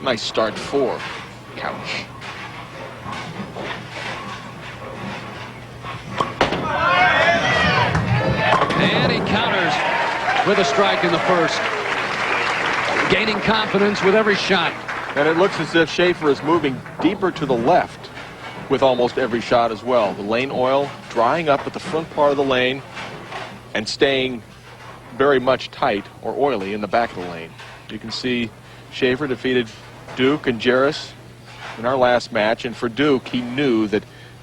Nice start for Couch. And he counters with a strike in the first. Gaining confidence with every shot. And it looks as if Shafer is moving deeper to the left with almost every shot as well. The lane oil drying up at the front part of the lane and staying very much tight or oily in the back of the lane. You can see Shafer defeated Duke and Jaros in our last match, and for Duke, he knew that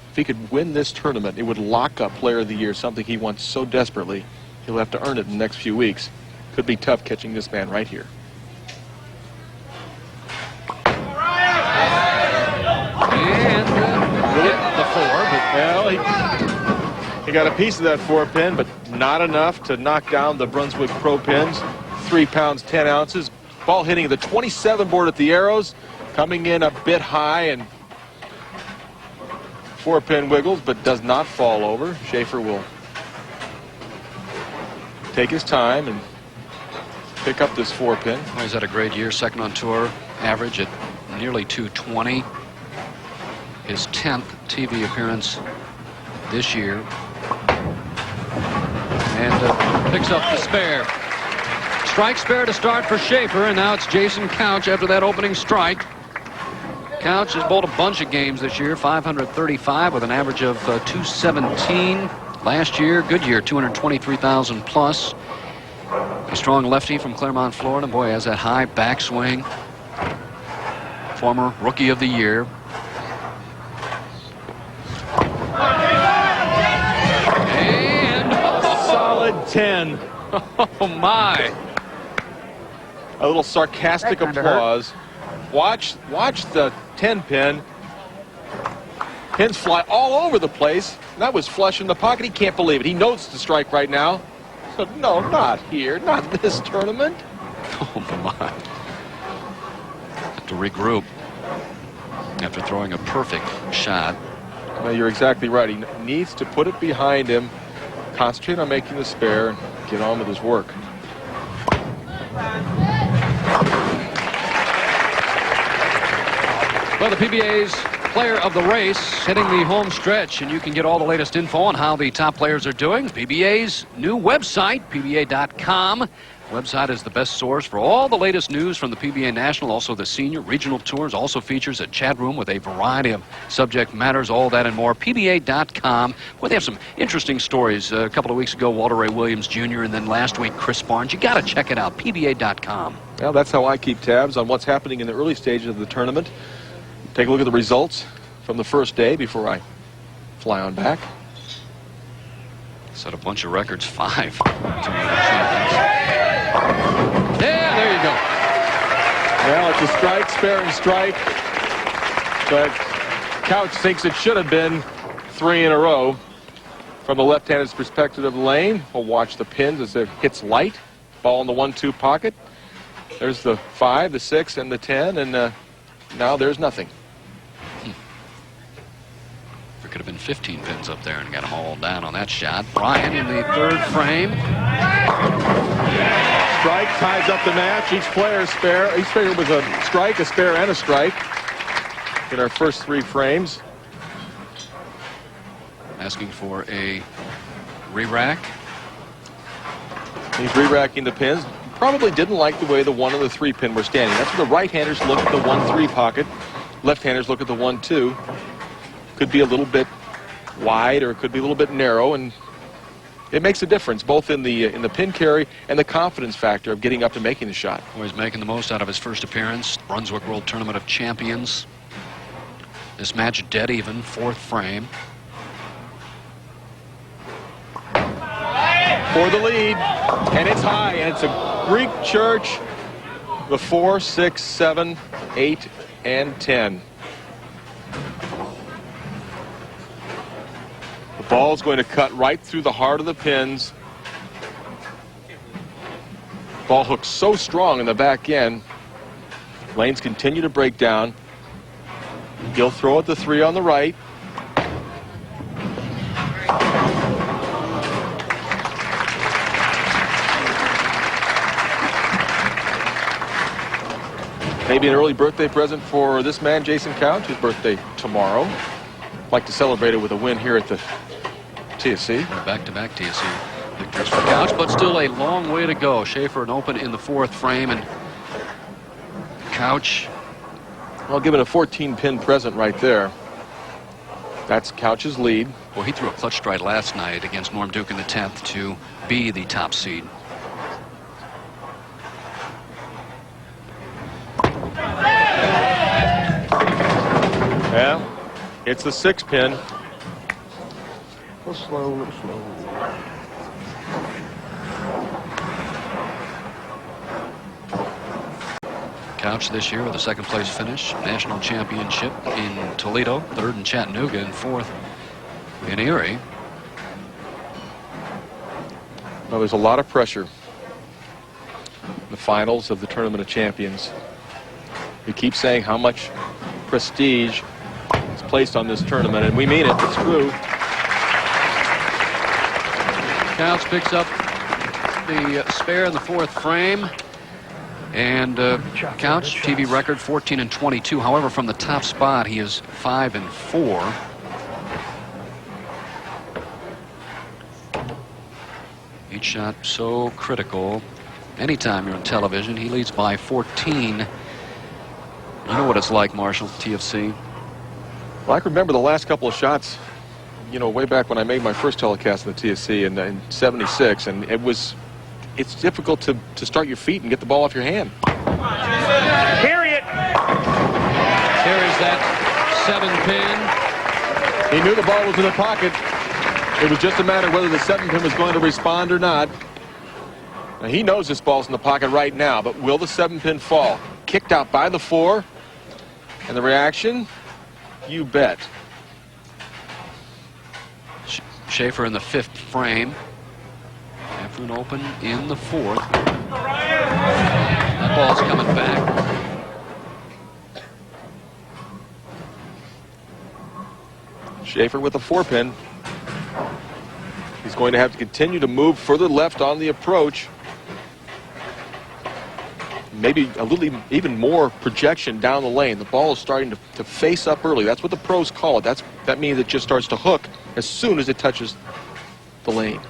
if he could win this tournament, it would lock up Player of the Year, something he wants so desperately. He'll have to earn it in the next few weeks. Could be tough catching this man right here. And hit the 4. Well, he got a piece of that 4-pin, but not enough to knock down the Brunswick Pro pins. 3 pounds, 10 ounces. Ball hitting the 27 board at the arrows, coming in a bit high, and 4-pin wiggles, but does not fall over. Shafer will take his time and pick up this 4-pin. Well, he's had a great year, second on tour, average at nearly 220. His 10th TV appearance this year. And picks up the spare. Strike spare to start for Shafer, and now it's Jason Couch after that opening strike. Couch has bowled a bunch of games this year, 535 with an average of 217. Last year, good year, 223,000 plus. A strong lefty from Claremont, Florida. Boy, has that high backswing. Former Rookie of the Year. And Solid 10. oh my! A little sarcastic applause. Watch the 10-pin. Pins fly all over the place. That was flush in the pocket. He can't believe it. He knows it's a strike right now. So, no, not here. Not this tournament. Oh my! Have to regroup after throwing a perfect shot. Well, you're exactly right. He needs to put it behind him, concentrate on making the spare, and get on with his work. Well, the PBA's player of the race hitting the home stretch, and you can get all the latest info on how the top players are doing. PBA's new website, PBA.com. Website is the best source for all the latest news from the PBA National, also the senior regional tours, also features a chat room with a variety of subject matters, all that and more. PBA.com, where they have some interesting stories. A couple of weeks ago, Walter Ray Williams Jr., and then last week, Chris Barnes. You got to check it out, PBA.com. Well, that's how I keep tabs on what's happening in the early stages of the tournament. Take a look at the results from the first day before I fly on back. Set a bunch of records, 5 champions. Yeah, there you go. Well, it's a strike, spare, and strike. But Couch thinks it should have been 3 in a row. From the left-handed's perspective of the lane, we'll watch the pins as it hits light. Ball in the 1-2 pocket. There's the 5, the 6, and the 10, and now there's nothing. There could have been 15 pins up there and got them all down on that shot. Brian in the 3rd frame. Strike ties up the match. Each player spare. Each player with a strike, a spare, and a strike in our first 3 frames. Asking for a re-rack. He's re-racking the pins. probably didn't like the way the 1 and the 3 pin were standing. That's where the right-handers look at the 1-3 pocket. Left-handers look at the 1-2. Could be a little bit wide, or it could be a little bit narrow, and it makes a difference both in the pin carry and the confidence factor of getting up and making the shot. Always making the most out of his first appearance. Brunswick World Tournament of Champions. This match dead even, 4th frame. For the lead, and it's high, and it's a Greek church. The 4, 6, 7, 8, and 10. The ball's going to cut right through the heart of the pins. Ball hooks so strong in the back end. Lanes continue to break down. He'll throw at the 3 on the right. Maybe an early birthday present for this man, Jason Couch, his birthday tomorrow. Like to celebrate it with a win here at the TSC. Back-to-back TSC victories for Couch, but still a long way to go. Shafer and open in the 4th frame, and Couch. Well, given a 14-pin present right there. That's Couch's lead. Well, he threw a clutch strike last night against Norm Duke in the 10th to be the top seed. Yeah, it's the 6-pin. A little slow, a little slow. Couch this year with a 2nd place finish. National championship in Toledo, 3rd in Chattanooga, and 4th in Erie. Well, there's a lot of pressure. The finals of the Tournament of Champions. We keep saying how much prestige is placed on this tournament, and we mean it. It's true. Couch picks up the spare in the 4th frame. And Couch, TV record 14 and 22. However, from the top spot, he is 5 and 4. Each shot so critical. Anytime you're on television, he leads by 14. You know what it's like, Marshall, TFC. Well, I can remember the last couple of shots, you know, way back when I made my first telecast in the TSC in '76, and it's difficult to start your feet and get the ball off your hand. Carry it. Carries that 7-pin. He knew the ball was in the pocket. It was just a matter whether the 7-pin was going to respond or not. Now, he knows this ball's in the pocket right now, but will the 7-pin fall? Kicked out by the 4. And the reaction? You bet. Shafer in the 5th frame. After an open in the 4th. That ball's coming back. Shafer with a 4-pin. He's going to have to continue to move further left on the approach. Maybe a little even more projection down the lane. The ball is starting to face up early. That's what the pros call it. That means it just starts to hook as soon as it touches the lane.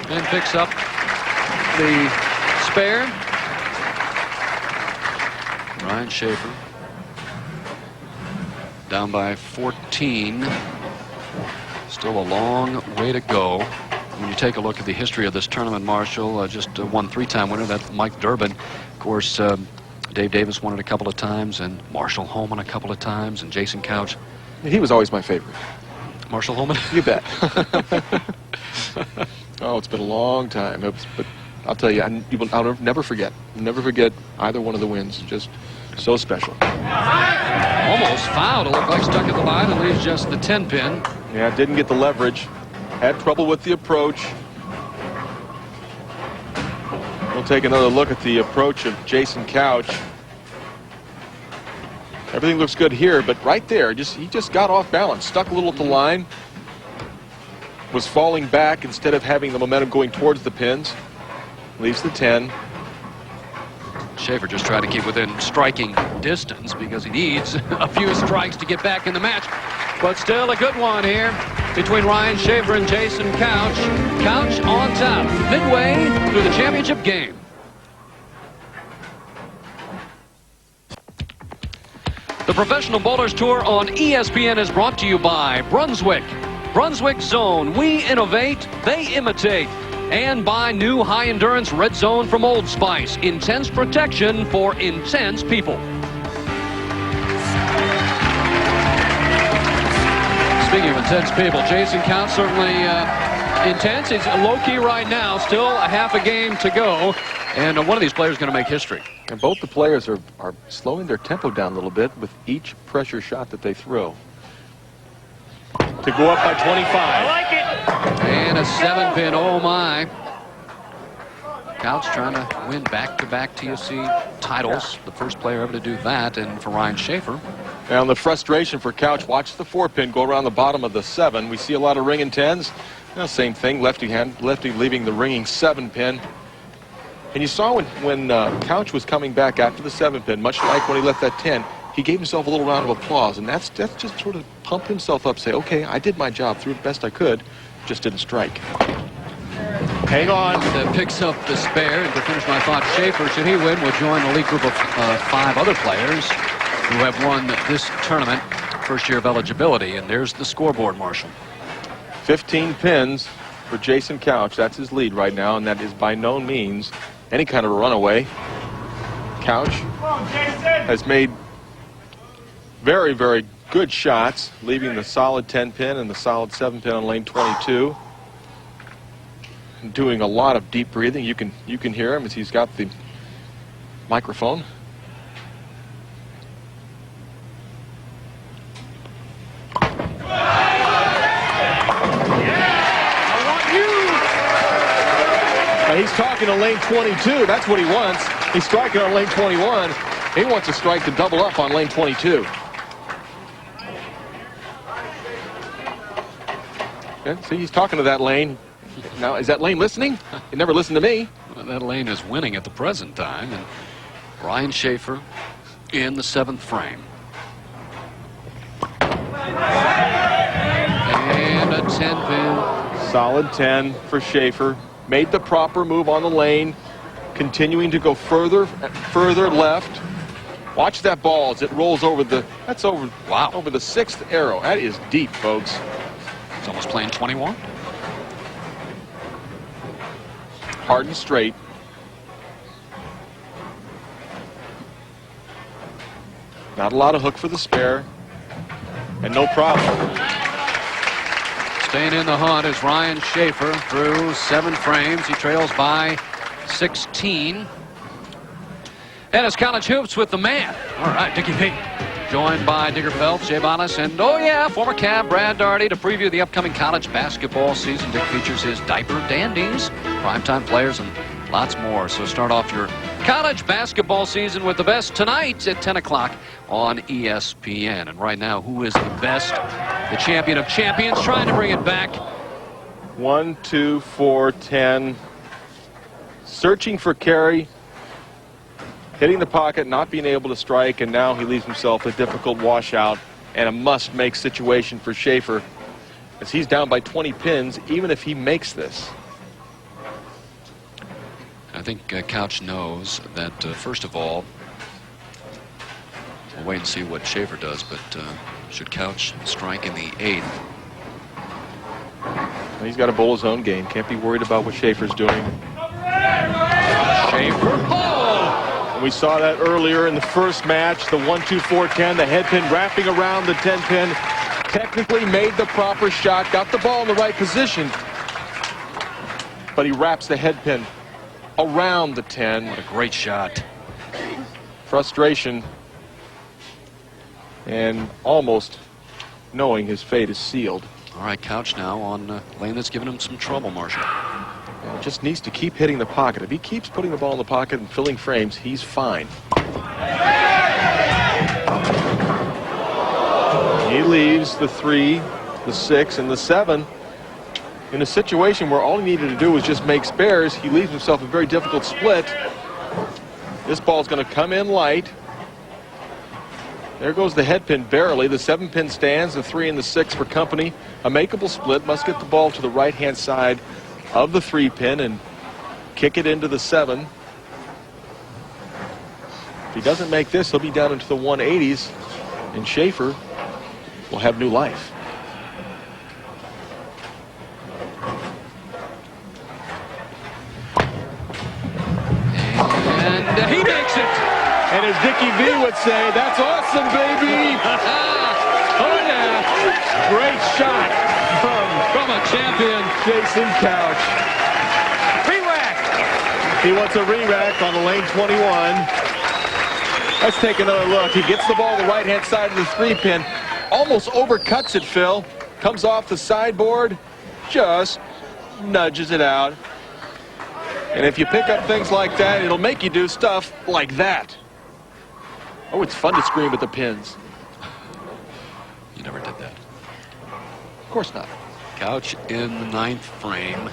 And picks up the spare. Ryan Shafer down by 14. Still a long way to go. When you take a look at the history of this tournament, Marshall, just one 3-time winner. That's Mike Durbin. Of course, Dave Davis won it a couple of times, and Marshall Holman a couple of times, and Jason Couch. He was always my favorite. Marshall Holman? You bet. Oh, it's been a long time. But I'll tell you, I'll never forget. Never forget either one of the wins. Just so special. Almost fouled. It looked like stuck at the line and leaves just the 10-pin. Yeah, didn't get the leverage. Had trouble with the approach. We'll take another look at the approach of Jason Couch. Everything looks good here, but right there, he just got off balance. Stuck a little at the line. Was falling back instead of having the momentum going towards the pins. Leaves the 10. Shafer just trying to keep within striking distance because he needs a few strikes to get back in the match. But still a good one here between Ryan Shafer and Jason Couch. Couch on top, midway through the championship game. The Professional Bowlers Tour on ESPN is brought to you by Brunswick. Brunswick Zone, we innovate, they imitate. And by new high-endurance Red Zone from Old Spice. Intense protection for intense people. Speaking of intense people, Jason Couch certainly intense. He's low-key right now, still a half a game to go. And one of these players is going to make history. And both the players are slowing their tempo down a little bit with each pressure shot that they throw. To go up by 25. I like it. And a 7-pin, oh my. Couch trying to win back-to-back TSC titles. The first player ever to do that, and for Ryan Shafer. Now the frustration for Couch, watch the 4-pin go around the bottom of the 7. We see a lot of ringing 10s. Now, same thing, lefty leaving the ringing 7-pin. And you saw when Couch was coming back after the 7-pin, much like when he left that 10, he gave himself a little round of applause, and that's just sort of pumped himself up, say, okay, I did my job, threw the best I could, just didn't strike. Hang on. That picks up the spare, and to finish my thought, Shafer, should he win, will join the league group of 5 other players who have won this tournament, first year of eligibility, and there's the scoreboard, Marshall. 15 pins for Jason Couch. That's his lead right now, and that is by no means any kind of a runaway. Couch has made very, very good shots, leaving the solid 10-pin and the solid 7-pin on lane 22. Doing a lot of deep breathing. You can hear him as he's got the microphone. He's talking to lane 22. That's what he wants. He's striking on lane 21. He wants a strike to double up on lane 22. Yeah, see, he's talking to that lane. Now, is that lane listening? He never listened to me. Well, that lane is winning at the present time. And Ryan Shafer in the 7th frame. And a 10-pin. Solid 10 for Shafer. Made the proper move on the lane, continuing to go further left. Watch that ball as it rolls over the, over the 6th arrow. That is deep, folks. It's almost playing 21. Hard and straight. Not a lot of hook for the spare, and no problem. Staying in the hunt is Ryan Shafer through 7 frames. He trails by 16. And it's College Hoops with the man. All right, Dickie P. Joined by Digger Phelps, Jay Ballas, and, oh yeah, former Cab Brad Daugherty to preview the upcoming college basketball season. Dick features his diaper dandies, primetime players, and lots more. So start off your college basketball season with the best tonight at 10 o'clock on ESPN. And right now, who is the best? The champion of champions, trying to bring it back. 1, 2, 4, 10. Searching for carry. Hitting the pocket, not being able to strike, and now he leaves himself a difficult washout and a must-make situation for Shafer, as he's down by 20 pins, even if he makes this. I think Couch knows that, first of all, we'll wait and see what Shafer does, but should Couch strike in the 8th? He's got to bowl his own game. Can't be worried about what Shafer's doing. Shafer. Oh! We saw that earlier in the first match, the 1, 2, 4, 10, the head pin wrapping around the 10 pin. Technically made the proper shot, got the ball in the right position, but he wraps the head pin around the 10. What a great shot. Frustration and almost knowing his fate is sealed. All right, Couch now on lane that's given him some trouble, Marshall. Just needs to keep hitting the pocket. If he keeps putting the ball in the pocket and filling frames, he's fine. He leaves the 3, the 6, and the 7 in a situation where all he needed to do was just make spares. He leaves himself a very difficult split. This ball's going to come in light. There goes the head pin barely. The 7-pin stands, the 3 and the 6 for company. A makeable split. Must get the ball to the right-hand side of the 3-pin and kick it into the 7. If he doesn't make this, he'll be down into the 180s, and Shafer will have new life. And he makes it. And as Dickie V would say, that's awesome, baby. Oh, yeah. Great shot From a champion. Jason Couch. Re-whack. He wants a re-rack on the lane 21. Let's take another look. He gets the ball to the right-hand side of the 3-pin. Almost overcuts it, Phil. Comes off the sideboard. Just nudges it out. And if you pick up things like that, it'll make you do stuff like that. Oh, it's fun to scream at the pins. You never did that. Of course not. Couch in the 9th frame.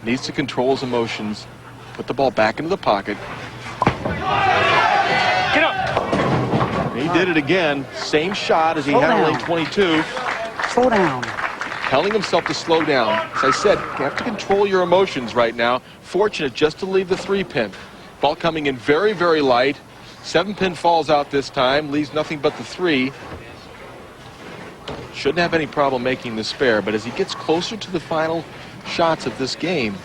Needs to control his emotions. Put the ball back into the pocket. Get up. He did it again. Same shot as he had on lane 22. Slow down. Telling himself to slow down. As I said, you have to control your emotions right now. Fortunate just to leave the 3-pin. Ball coming in very, very light. 7-pin falls out this time. Leaves nothing but the 3. Shouldn't have any problem making the spare. But as he gets closer to the final shots of this game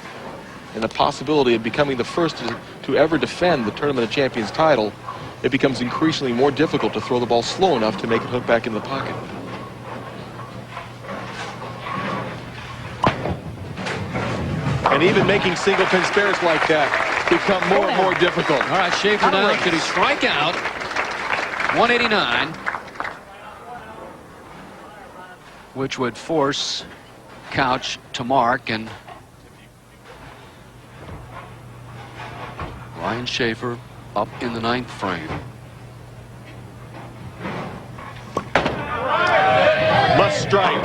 and the possibility of becoming the first to ever defend the Tournament of Champions title, it becomes increasingly more difficult to throw the ball slow enough to make it hook back in the pocket. And even making single pin spares like that become more and more difficult. All right, Shafer now. Could he strike out? 189. Which would force Couch to mark, and Ryan Shafer up in the 9th frame. Must strike.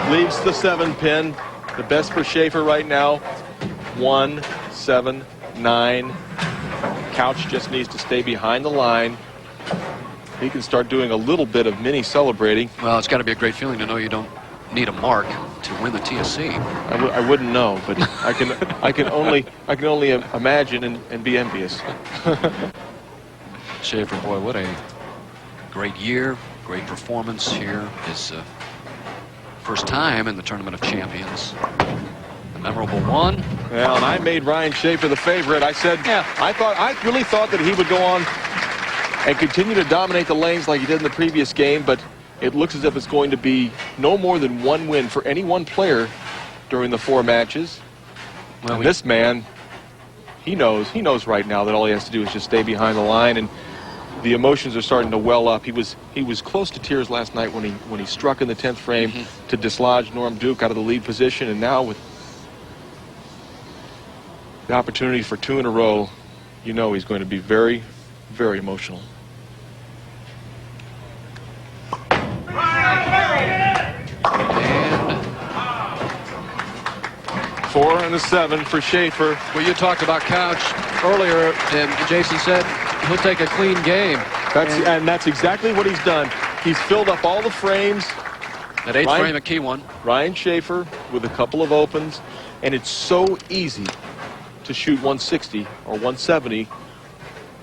Leaves the 7-pin. The best for Shafer right now. 1, 7, 9. Couch just needs to stay behind the line. He can start doing a little bit of mini celebrating. Well, it's got to be a great feeling to know you don't need a mark to win the TSC. I wouldn't know, but I can only imagine and be envious. Shafer, boy, what a great year, great performance here. His first time in the Tournament of Champions. A memorable one. Well, and I made Ryan Shafer the favorite. I said, Yeah. I really thought that he would go on and continue to dominate the lanes like he did in the previous game, but it looks as if it's going to be no more than one win for any one player during the 4 matches. Well, And this man, he knows right now that all he has to do is just stay behind the line, and the emotions are starting to well up. He was close to tears last night when he struck in the 10th frame to dislodge Norm Duke out of the lead position, and now with the opportunity for 2 in a row, you know he's going to be very, very emotional. and 4 and a 7 for Shafer. well, you talked about Couch earlier, and Jason said he'll take a clean game. And that's exactly what he's done. He's filled up all the frames. That 8th Ryan- frame, a key one. Ryan Shafer with a couple of opens, and it's so easy to shoot 160 or 170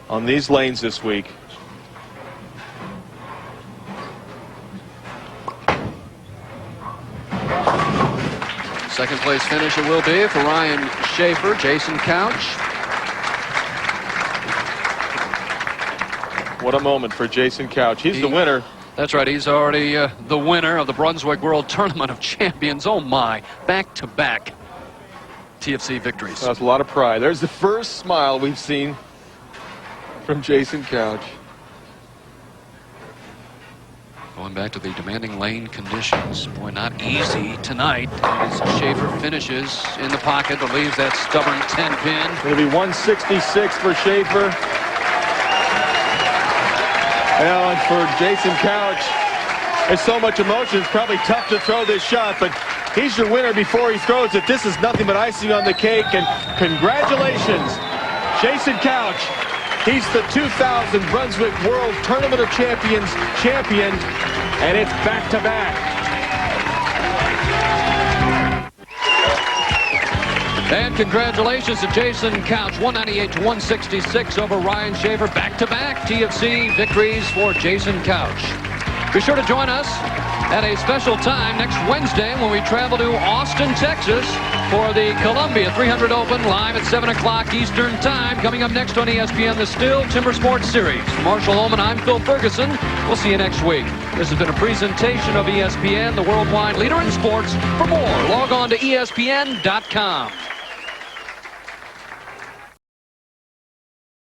on these lanes this week. Second place finish it will be for Ryan Shafer. Jason Couch. What a moment for Jason Couch. He's the winner. That's right. He's already the winner of the Brunswick World Tournament of Champions. Oh, my. Back-to-back TFC victories. That's a lot of pride. There's the first smile we've seen from Jason Couch. Going back to the demanding lane conditions. Boy, not easy tonight as Shafer finishes in the pocket but leaves that stubborn 10-pin. It'll be 166 for Shafer. Well, and for Jason Couch, there's so much emotion, it's probably tough to throw this shot, but He's your winner before he throws it. This is nothing but icing on the cake, and congratulations, Jason Couch. He's the 2000 Brunswick World Tournament of Champions champion, and it's back-to-back. And congratulations to Jason Couch, 198 to 166 over Ryan Shafer. Back-to-back TFC victories for Jason Couch. Be sure to join us at a special time next Wednesday when we travel to Austin, Texas for the Columbia 300 Open live at 7 o'clock Eastern Time. Coming up next on ESPN, the Still Timber Sports Series. For Marshall Holman, I'm Phil Ferguson. We'll see you next week. This has been a presentation of ESPN, the worldwide leader in sports. For more, log on to ESPN.com.